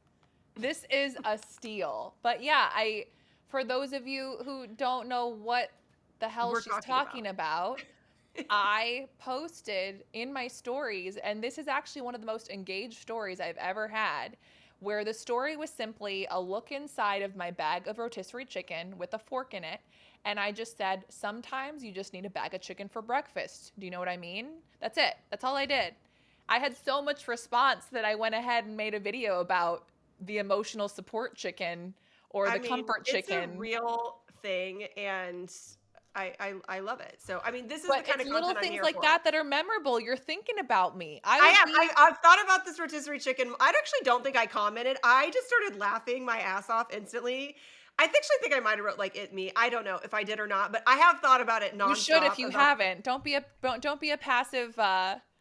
This is a steal. But yeah, for those of you who don't know what the hell We're she's talking talking about, I posted in my stories, and this is actually one of the most engaged stories I've ever had, where the story was simply a look inside of my bag of rotisserie chicken with a fork in it. And I just said, sometimes you just need a bag of chicken for breakfast. Do you know what I mean? That's it. That's all I did. I had so much response that I went ahead and made a video about the emotional support chicken, or I the mean, comfort it's a chicken. real thing, and I love it. So, I mean, this is the But kind it's of little content I'm things here like for. that that are memorable. You're thinking about me. I have. I've thought about this rotisserie chicken. I actually don't think I commented. I just started laughing my ass off instantly. I actually think I might have wrote like "it me." I don't know if I did or not, but I have thought about it You should if nonstop. you About haven't. Don't be a passive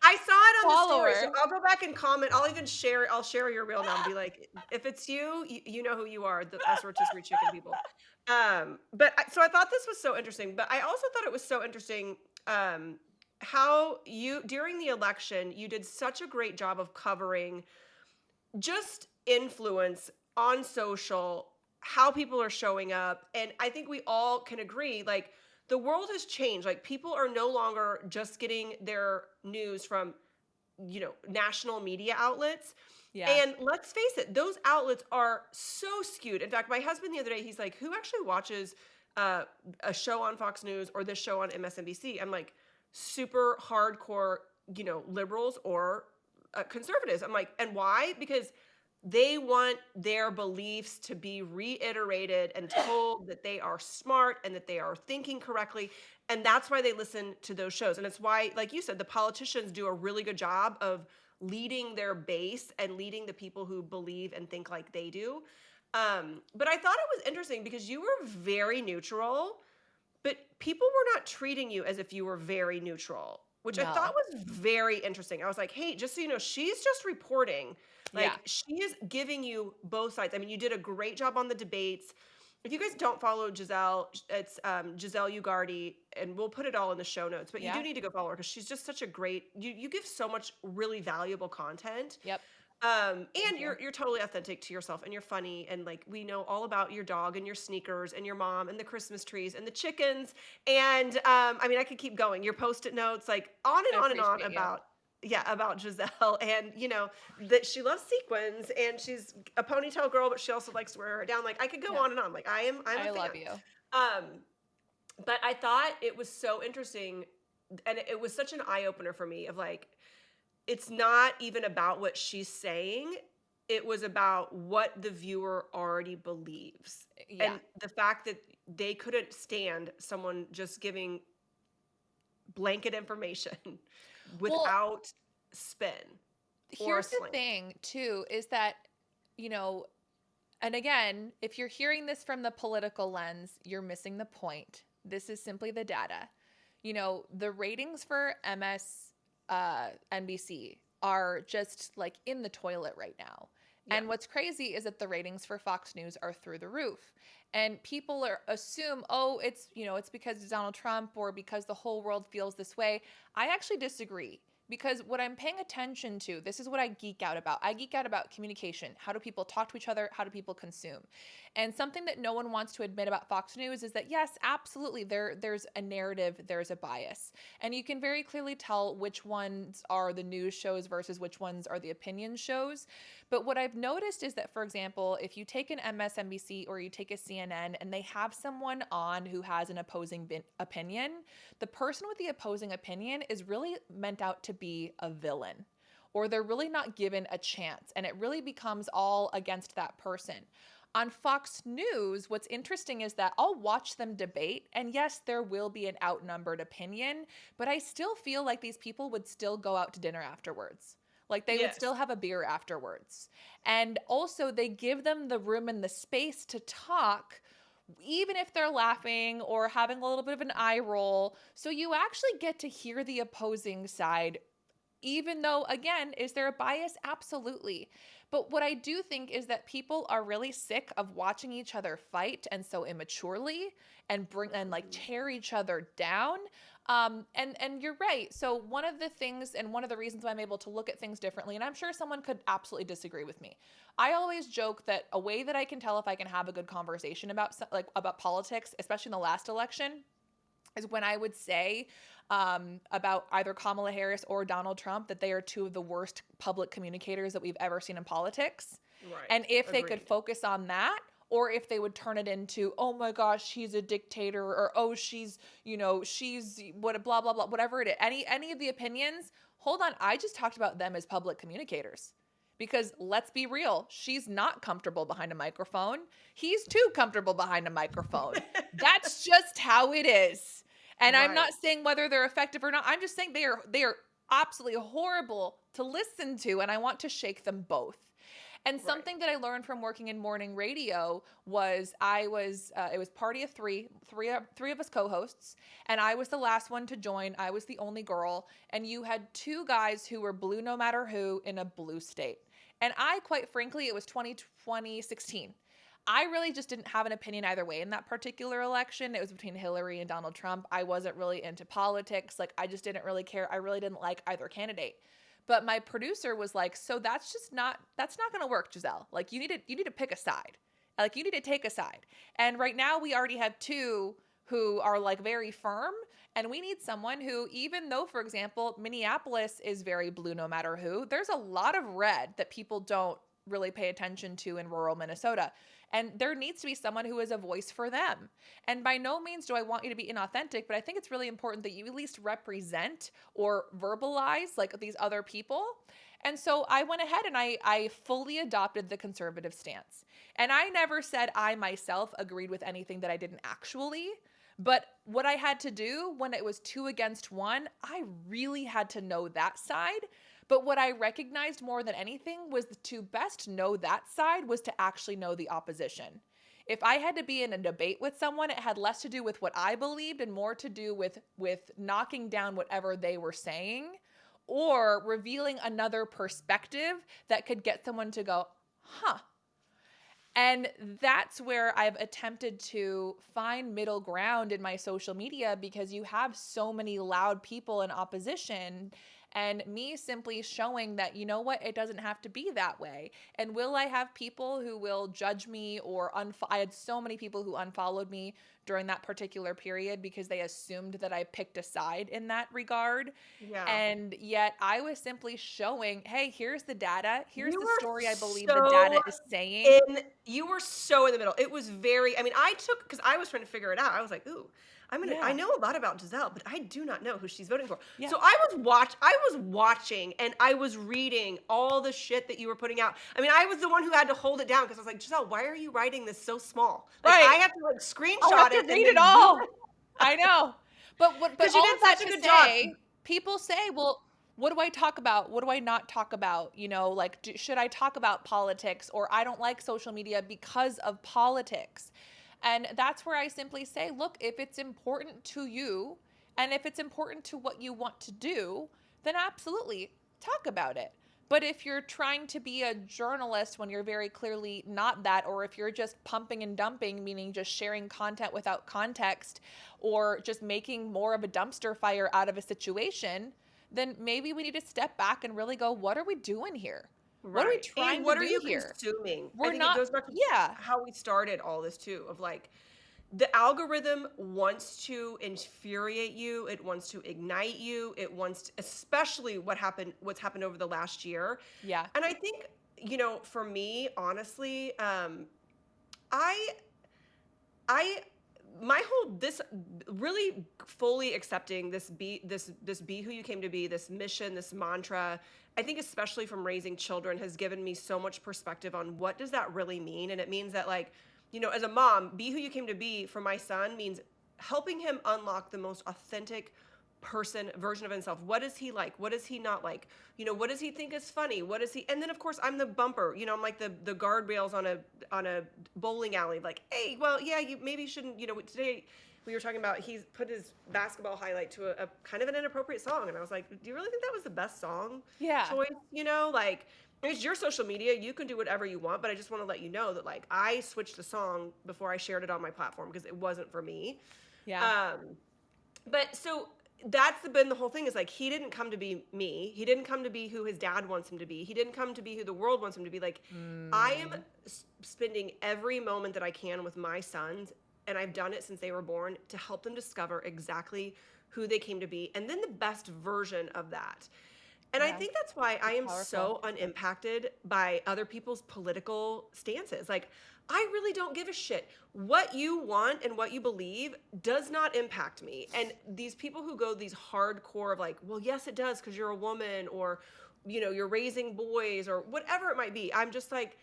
I saw it on the story, so follower. I'll go back and comment. I'll even share. I'll share your reel now and be like, if it's you, you know who you are. Us rotisserie chicken people. So I thought this was so interesting. But I also thought it was so interesting. How you, during the election, you did such a great job of covering just influence on social, how people are showing up. And I think we all can agree, like, the world has changed. Like, people are no longer just getting their news from, national media outlets. Yeah. And let's face it, those outlets are so skewed. In fact, my husband the other day, he's like, who actually watches a show on Fox News or this show on MSNBC? I'm like, super hardcore, liberals or conservatives. I'm like, and why? Because they want their beliefs to be reiterated and told that they are smart and that they are thinking correctly. And that's why they listen to those shows. And it's why, like you said, the politicians do a really good job of leading their base and leading the people who believe and think like they do. But I thought it was interesting because you were very neutral, but people were not treating you as if you were very neutral, which I thought No. was very interesting. I was like, hey, just so you know, she's just reporting. Yeah. Like, she is giving you both sides. I mean, you did a great job on the debates. If you guys don't follow Giselle, it's Giselle Ugarte, and we'll put it all in the show notes. But you do Yeah. need to go follow her because she's just such a great. You give so much really valuable content. Yep. And Thank you. you're totally authentic to yourself, and you're funny, and like we know all about your dog and your sneakers and your mom and the Christmas trees and the chickens. And I mean, I could keep going. Your post-it notes, like on I and on and on appreciate you. about, yeah, about Giselle, and that she loves sequins and she's a ponytail girl, but she also likes to wear her down. Like I could go Yeah. on and on. Like I'm a I fan. love you. Um, but I thought it was so interesting, and it was such an eye opener for me of like, it's not even about what she's saying. It was about what the viewer already believes. Yeah. And the fact that they couldn't stand someone just giving blanket information Well, without spin or a here's the slant. thing too, is that, you know, and again, if you're hearing this from the political lens, you're missing the point. This is simply the data. The ratings for NBC are just like in the toilet right now. Yeah. And what's crazy is that the ratings for Fox News are through the roof. And people assume, oh, it's because of Donald Trump or because the whole world feels this way. I actually disagree. Because what I'm paying attention to, this is what I geek out about. I geek out about communication. How do people talk to each other? How do people consume? And something that no one wants to admit about Fox News is that, yes, absolutely, there's a narrative, there's a bias. And you can very clearly tell which ones are the news shows versus which ones are the opinion shows. But what I've noticed is that, for example, if you take an MSNBC or you take a CNN and they have someone on who has an opposing opinion, the person with the opposing opinion is really meant out to be a villain, or they're really not given a chance, and it really becomes all against that person. On Fox News, what's interesting is that I'll watch them debate, and yes, there will be an outnumbered opinion, but I still feel like these people would still go out to dinner afterwards. Like they would still Yes. have a beer afterwards. And also, they give them the room and the space to talk, even if they're laughing or having a little bit of an eye roll. So you actually get to hear the opposing side, even though, again, is there a bias? Absolutely. But what I do think is that people are really sick of watching each other fight, and so immaturely, and like tear each other down. And you're right. So one of the things and one of the reasons why I'm able to look at things differently, and I'm sure someone could absolutely disagree with me. I always joke that a way that I can tell if I can have a good conversation about politics, especially in the last election, is when I would say about either Kamala Harris or Donald Trump that they are two of the worst public communicators that we've ever seen in politics. And Right. if they could Agreed. focus on that, or if they would turn it into, oh my gosh, he's a dictator, or oh, she's what, blah blah blah, whatever it is, any of the opinions. Hold on, I just talked about them as public communicators. Because let's be real, she's not comfortable behind a microphone. He's too comfortable behind a microphone. That's just how it is. And I'm Right. not saying whether they're effective or not. I'm just saying they are absolutely horrible to listen to, and I want to shake them both. And Right. something that I learned from working in morning radio was it was party of three of us co-hosts, and I was the last one to join. I was the only girl, and you had two guys who were blue no matter who in a blue state. And I, quite frankly, it was 2016. I really just didn't have an opinion either way in that particular election. It was between Hillary and Donald Trump. I wasn't really into politics. Like, I just didn't really care. I really didn't like either candidate. But my producer was like, so that's not going to work, Giselle. Like, you need to pick a side. Like, you need to take a side. And right now we already have two who are like very firm, and we need someone who, even though, for example, Minneapolis is very blue no matter who, there's a lot of red that people don't really pay attention to in rural Minnesota. And there needs to be someone who is a voice for them. And by no means do I want you to be inauthentic, but I think it's really important that you at least represent or verbalize like these other people. And so I went ahead and I fully adopted the conservative stance. And I never said I myself agreed with anything that I didn't actually. But what I had to do when it was 2 against 1, I really had to know that side. But what I recognized more than anything was to best know that side was to actually know the opposition. If I had to be in a debate with someone, it had less to do with what I believed and more to do with knocking down whatever they were saying or revealing another perspective that could get someone to go, huh. And that's where I've attempted to find middle ground in my social media because you have so many loud people in opposition. And me simply showing that, you know what, it doesn't have to be that way. And will I have people who will judge me or I had so many people who unfollowed me during that particular period because they assumed that I picked a side in that regard. Yeah. And yet I was simply showing, hey, here's the data. Here's You the were story I believe the so data is saying. you were so in the middle. It was very, I mean, I took, because I was trying to figure it out. I was like, ooh, I Yeah. know a lot about Giselle, but I do not know who she's voting for. Yeah. So I was watching and I was reading all the shit that you were putting out. I mean, I was the one who had to hold it down because I was like, Giselle, why are you writing this so small? Like Right. I have to like I'll have screenshot to it and read it then zoom all. I know. But because you all did of that such a to good job. say, people say, well, what do I talk about? What do I not talk about? You know, like, should I talk about politics or I don't like social media because of politics? And that's where I simply say, look, if it's important to you and if it's important to what you want to do, then absolutely talk about it. But if you're trying to be a journalist when you're very clearly not that, or if you're just pumping and dumping, meaning just sharing content without context, or just making more of a dumpster fire out of a situation, then maybe we need to step back and really go, what are we doing here? What are we Right. And trying to what are do you here? consuming? I We're think it not, goes back to yeah, how we started all this too, of like the algorithm wants to infuriate you, it wants to ignite you, it wants to, especially what's happened over the last year. yeah, And I think, for me, honestly, I I my whole this really fully accepting this be who you came to be, this mission, this mantra, I think especially from raising children has given me so much perspective on what does that really mean. And it means that like, as a mom, be who you came to be for my son means helping him unlock the most authentic person version of himself. What is he like? What is he not like? What does he think is funny? What is he? And then of course I'm the bumper. I'm like the guardrails on a bowling alley. Like, hey, well, yeah, you maybe shouldn't. Today we were talking about he's put his basketball highlight to a kind of an inappropriate song, and I was like, do you really think that was the best song yeah, choice? Like it's your social media. You can do whatever you want, but I just want to let you know that like I switched the song before I shared it on my platform because it wasn't for me. yeah, Um, but so that's been the whole thing is like he didn't come to be me. He didn't come to be who his dad wants him to be. He didn't come to be who the world wants him to be. Like I am spending every moment that I can with my sons, and I've done it since they were born to help them discover exactly who they came to be and then the best version of that. And I yeah. think that's why I It's am powerful. so unimpacted by other people's political stances. Like, I really don't give a shit. What you want and what you believe does not impact me. And these people who go these hardcore of like, well, yes, it does because you're a woman or, you're raising boys or whatever it might be. I'm just like,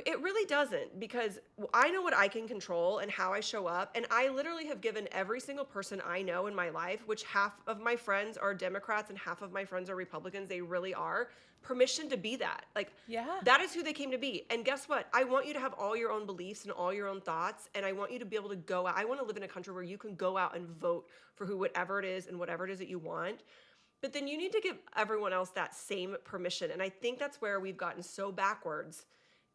it really doesn't because I know what I can control and how I show up. And I literally have given every single person I know in my life, which half of my friends are Democrats and half of my friends are Republicans, they really are, permission to be that. Like, Yeah, that is who they came to be. And guess what? I want you to have all your own beliefs and all your own thoughts. And I want you to be able to go out. I want to live in a country where you can go out and vote for whatever it is and whatever it is that you want. But then you need to give everyone else that same permission. And I think that's where we've gotten so backwards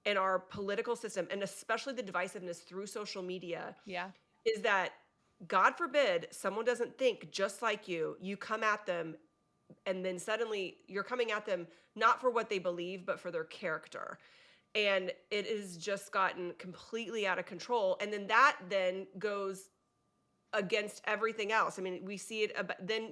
in our political system, and especially the divisiveness through social media, yeah, is that God forbid someone doesn't think just like you come at them, and then suddenly you're coming at them not for what they believe, but for their character. And it has just gotten completely out of control. And then that then goes against everything else. I mean, we see it, then,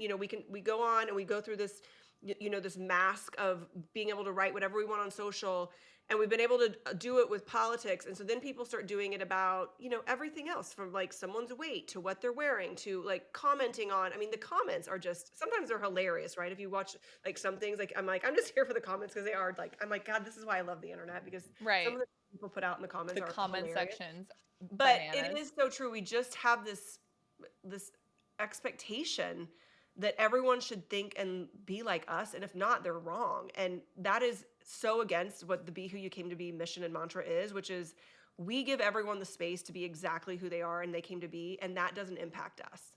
we go on and we go through this this mask of being able to write whatever we want on social, and we've been able to do it with politics. And so then people start doing it about, everything else, from like someone's weight to what they're wearing to like commenting on. I mean, the comments are just, sometimes they're hilarious, right? If you watch like some things, like I'm just here for the comments because they are like, I'm like, God, this is why I love the internet, because some Right. of the people put out in the comments The are comment hilarious. sections, But it bananas. is so true. We just have this expectation that everyone should think and be like us, and if not, they're wrong. And that is so against what the Be Who You Came to Be mission and mantra is, which is we give everyone the space to be exactly who they are and they came to be, and that doesn't impact us.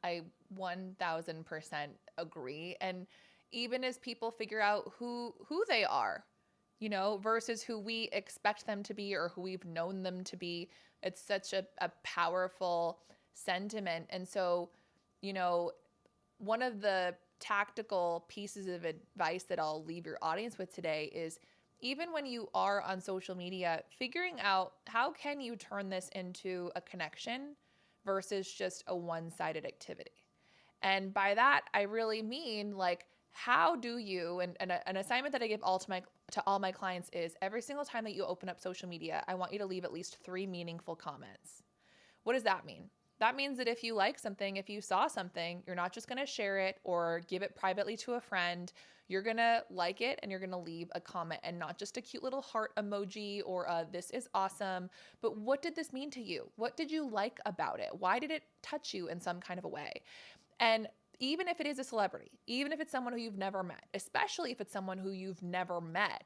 I 1000% agree. And even as people figure out who they are, versus who we expect them to be or who we've known them to be, it's such a powerful sentiment. And so, one of the tactical pieces of advice that I'll leave your audience with today is, even when you are on social media, figuring out how can you turn this into a connection versus just a one-sided activity. And by that, I really mean, like, how do you, and an assignment that I give to all my clients is, every single time that you open up social media, I want you to leave at least 3 meaningful comments. What does that mean? That means that if you like something, if you saw something, you're not just going to share it or give it privately to a friend. You're going to like it and you're going to leave a comment, and not just a cute little heart emoji or this is awesome, but what did this mean to you? What did you like about it? Why did it touch you in some kind of a way? And even if it is a celebrity, even if it's someone who you've never met, especially if it's someone who you've never met,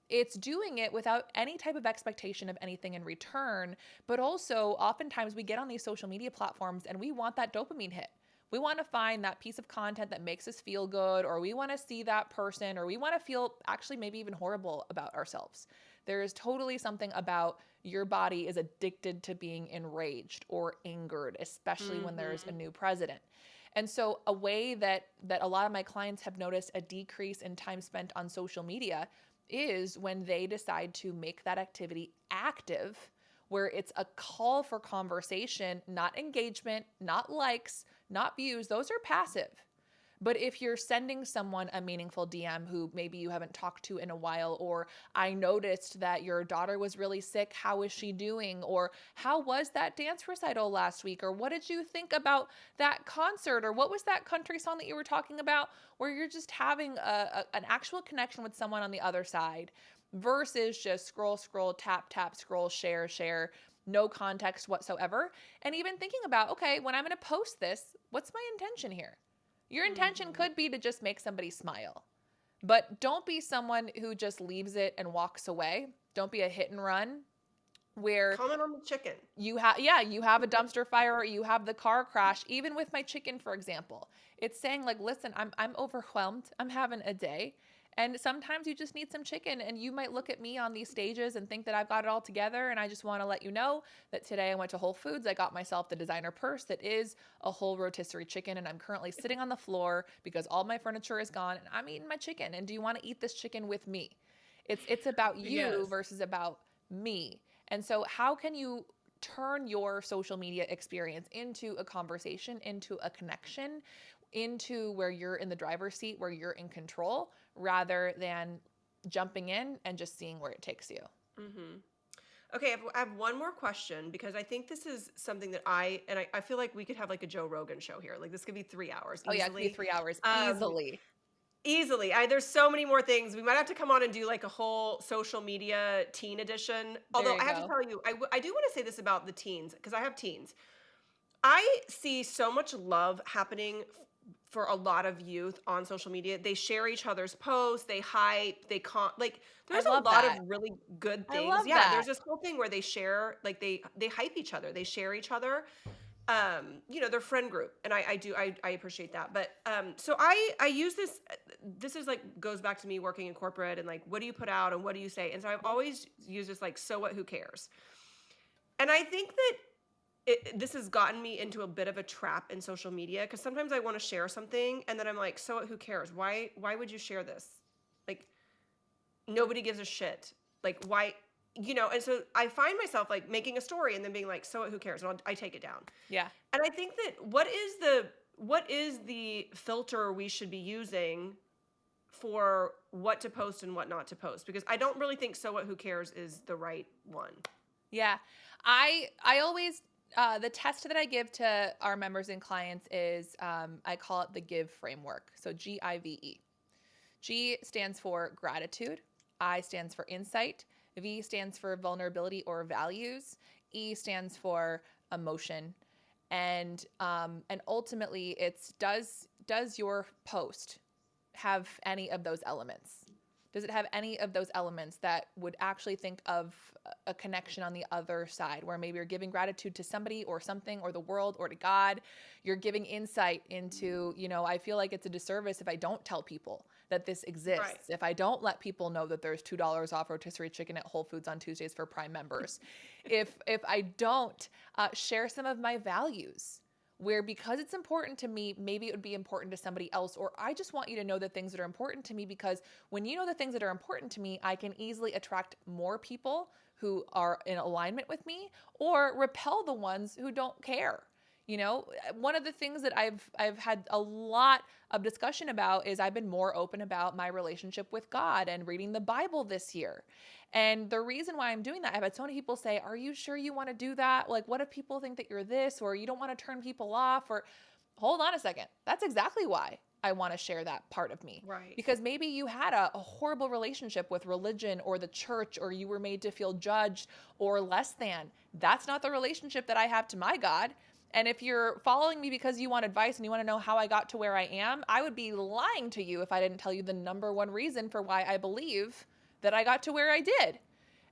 it's doing it without any type of expectation of anything in return. But also, oftentimes we get on these social media platforms and we want that dopamine hit. We want to find that piece of content that makes us feel good, or we want to see that person, or we want to feel actually maybe even horrible about ourselves. There is totally something about your body is addicted to being enraged or angered, especially when there's a new president. And so a way that a lot of my clients have noticed a decrease in time spent on social media is when they decide to make that activity active, where it's a call for conversation, not engagement, not likes, not views. Those are passive. But if you're sending someone a meaningful DM who maybe you haven't talked to in a while, or I noticed that your daughter was really sick, how is she doing? Or how was that dance recital last week? Or what did you think about that concert? Or what was that country song that you were talking about? Where you're just having an actual connection with someone on the other side, versus just scroll, tap, scroll, share, no context whatsoever. And even thinking about, okay, when I'm going to post this, what's my intention here? Your intention could be to just make somebody smile, but don't be someone who just leaves it and walks away. Don't be a hit and run where Comment on the chicken. you have a dumpster fire or you have the car crash. Even with my chicken, for example, it's saying like, listen, I'm overwhelmed. I'm having a day. And sometimes you just need some chicken, and you might look at me on these stages and think that I've got it all together. And I just want to let you know that today I went to Whole Foods. I got myself the designer purse that is a whole rotisserie chicken. And I'm currently sitting on the floor because all my furniture is gone, and I'm eating my chicken. And do you want to eat this chicken with me? It's about you Yes. versus about me. And so how can you turn your social media experience into a conversation, into a connection, into where you're in the driver's seat, where you're in control, rather than jumping in and just seeing where it takes you? Okay, I have one more question, because I think this is something that I feel like we could have like a Joe Rogan show here. Like this could be 3 hours Oh yeah, it could be easily. 3 hours Um, easily. Easily. There's so many more things. We might have to come on and do like a whole social media teen edition. There Although you I have to go. tell you, I do want to say this about the teens, because I have teens. I see so much love happening for a lot of youth on social media. They share each other's posts, they hype, like I there's a love lot of that. really good I things. love Yeah, that. there's this whole thing where they share, like they hype each other, they share each other. Their friend group, and I appreciate that. But so I use this is like goes back to me working in corporate, and like what do you put out and what do you say? And so I've always used this like, so what, who cares? And I think that this has gotten me into a bit of a trap in social media, because sometimes I want to share something and then I'm like, so what, who cares? Why would you share this? Like, nobody gives a shit. Like, why? And so I find myself like making a story and then being like, so what, who cares? And I take it down. Yeah. And I think that what is the filter we should be using for what to post and what not to post, because I don't really think So What Who Cares is the right one. Yeah. I always the test that I give to our members and clients is I call it the GIVE framework. So GIVE. G stands for gratitude, I stands for insight, V stands for vulnerability or values, E stands for emotion. And ultimately it's does your post have any of those elements? Does it have any of those elements that would actually think of a connection on the other side, where maybe you're giving gratitude to somebody or something or the world or to God? You're giving insight into, I feel like it's a disservice if I don't tell people that this exists. Right. If I don't let people know that there's $2 off rotisserie chicken at Whole Foods on Tuesdays for Prime members. If I don't share some of my values, where because it's important to me, maybe it would be important to somebody else, or I just want you to know the things that are important to me, because when you know the things that are important to me, I can easily attract more people who are in alignment with me or repel the ones who don't care. One of the things that I've had a lot of discussion about is I've been more open about my relationship with God and reading the Bible this year. And the reason why I'm doing that, I've had so many people say, are you sure you want to do that? Like, what if people think that you're this, or you don't want to turn people off? Or hold on a second. That's exactly why I want to share that part of me. Right. Because maybe you had a horrible relationship with religion or the church, or you were made to feel judged or less than. That's not the relationship that I have to my God. And if you're following me because you want advice and you want to know how I got to where I am, I would be lying to you if I didn't tell you the number one reason for why I believe that I got to where I did.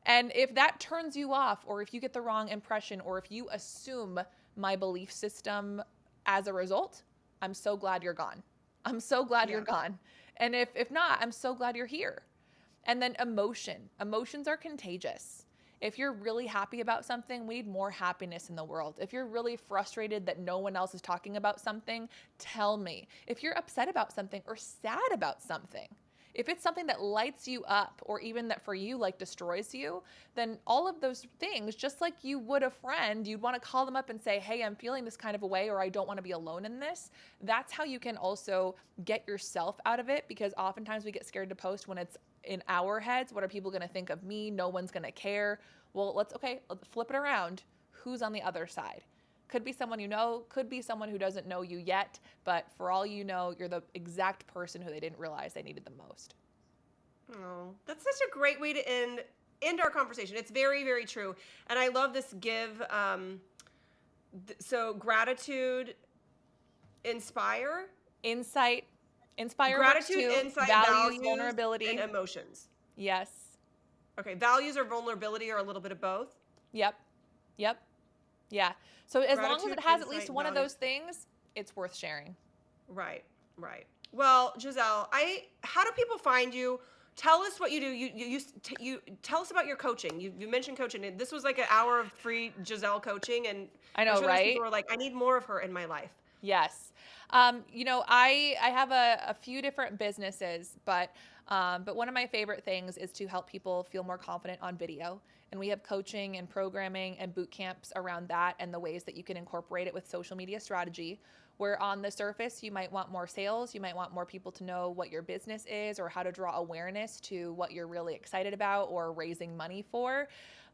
And if that turns you off, or if you get the wrong impression, or if you assume my belief system as a result, I'm so glad you're gone. I'm so glad you're gone. And if not, I'm so glad you're here. And then emotion. Emotions are contagious. If you're really happy about something, we need more happiness in the world. If you're really frustrated that no one else is talking about something, tell me. If you're upset about something or sad about something, if it's something that lights you up, or even that for you like destroys you, then all of those things, just like you would a friend, you'd want to call them up and say, hey, I'm feeling this kind of a way, or I don't want to be alone in this. That's how you can also get yourself out of it, because oftentimes we get scared to post when it's in our heads. What are people going to think of me? No one's going to care. Well, let's flip it around. Who's on the other side? Could be someone you know, could be someone who doesn't know you yet, but for all you know, you're the exact person who they didn't realize they needed the most. Oh, that's such a great way to end our conversation. It's very, very true. And I love this give. So gratitude, inspire. Inspire works Gratitude, too. insight, Values, values, and vulnerability. emotions. Yes. Okay, values or vulnerability or a little bit of both? Yep. Yep. Yeah. So as long as Gratitude, it has at least insight, one of values. those things, it's worth sharing. Right, right. Well, Giselle, how do people find you? Tell us what you do. You tell us about your coaching. You mentioned coaching. And this was like an hour of free Giselle coaching, and I I'm know, sure there's people right? who are like, I need more of her in my life. Yes. I have a few different businesses, but one of my favorite things is to help people feel more confident on video. And we have coaching and programming and boot camps around that, and the ways that you can incorporate it with social media strategy. Where on the surface, you might want more sales, you might want more people to know what your business is, or how to draw awareness to what you're really excited about or raising money for.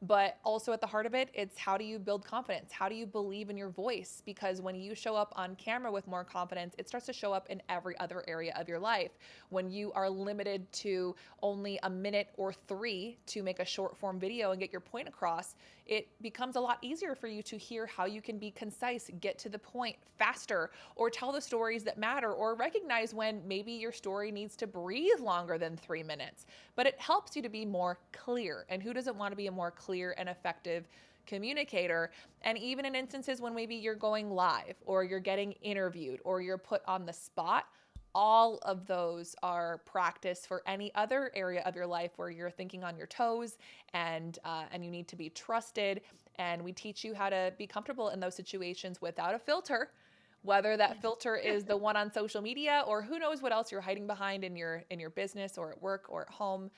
But also at the heart of it, it's how do you build confidence? How do you believe in your voice? Because when you show up on camera with more confidence, it starts to show up in every other area of your life. When you are limited to only a minute or 3 to make a short form video and get your point across, it becomes a lot easier for you to hear how you can be concise, get to the point faster, or tell the stories that matter, or recognize when maybe your story needs to breathe longer than 3 minutes. But it helps you to be more clear. And who doesn't want to be a more clear and effective communicator? And even in instances when maybe you're going live, or you're getting interviewed, or you're put on the spot, all of those are practice for any other area of your life where you're thinking on your toes, and you need to be trusted. And we teach you how to be comfortable in those situations without a filter, whether that filter is the one on social media, or who knows what else you're hiding behind in your business, or at work, or at home.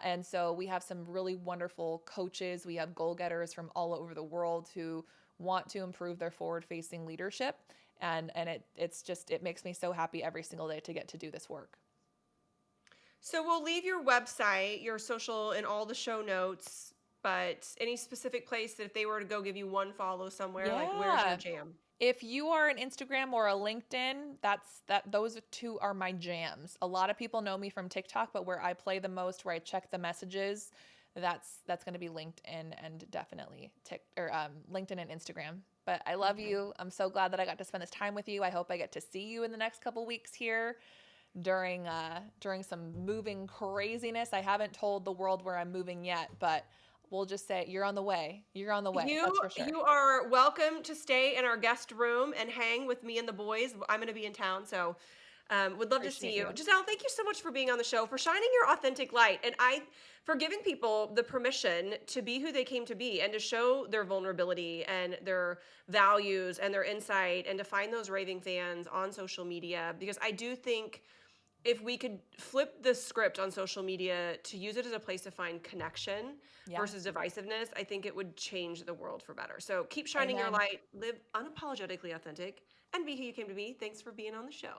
And so we have some really wonderful coaches. We have goal getters from all over the world who want to improve their forward-facing leadership. And it makes me so happy every single day to get to do this work. So we'll leave your website, your social, in all the show notes. But any specific place that if they were to go give you one follow somewhere, like where's your Yeah. jam? If you are an Instagram or a LinkedIn, those two are my jams. A lot of people know me from TikTok, but where I play the most, where I check the messages, that's going to be LinkedIn and definitely LinkedIn and Instagram. But I love Okay. you. I'm so glad that I got to spend this time with you. I hope I get to see you in the next couple weeks here during some moving craziness. I haven't told the world where I'm moving yet, but we'll just say you're on the way. You're on the way. You That's for sure. you are welcome to stay in our guest room and hang with me and the boys. I'm going to be in town, so would love to see Appreciate you. you. Giselle, thank you so much for being on the show, for shining your authentic light, and for giving people the permission to be who they came to be and to show their vulnerability and their values and their insight and to find those raving fans on social media. Because I do think if we could flip the script on social media to use it as a place to find connection Yeah. versus divisiveness, I think it would change the world for better. So keep shining your Amen. light, live unapologetically authentic, and be who you came to be. Thanks for being on the show.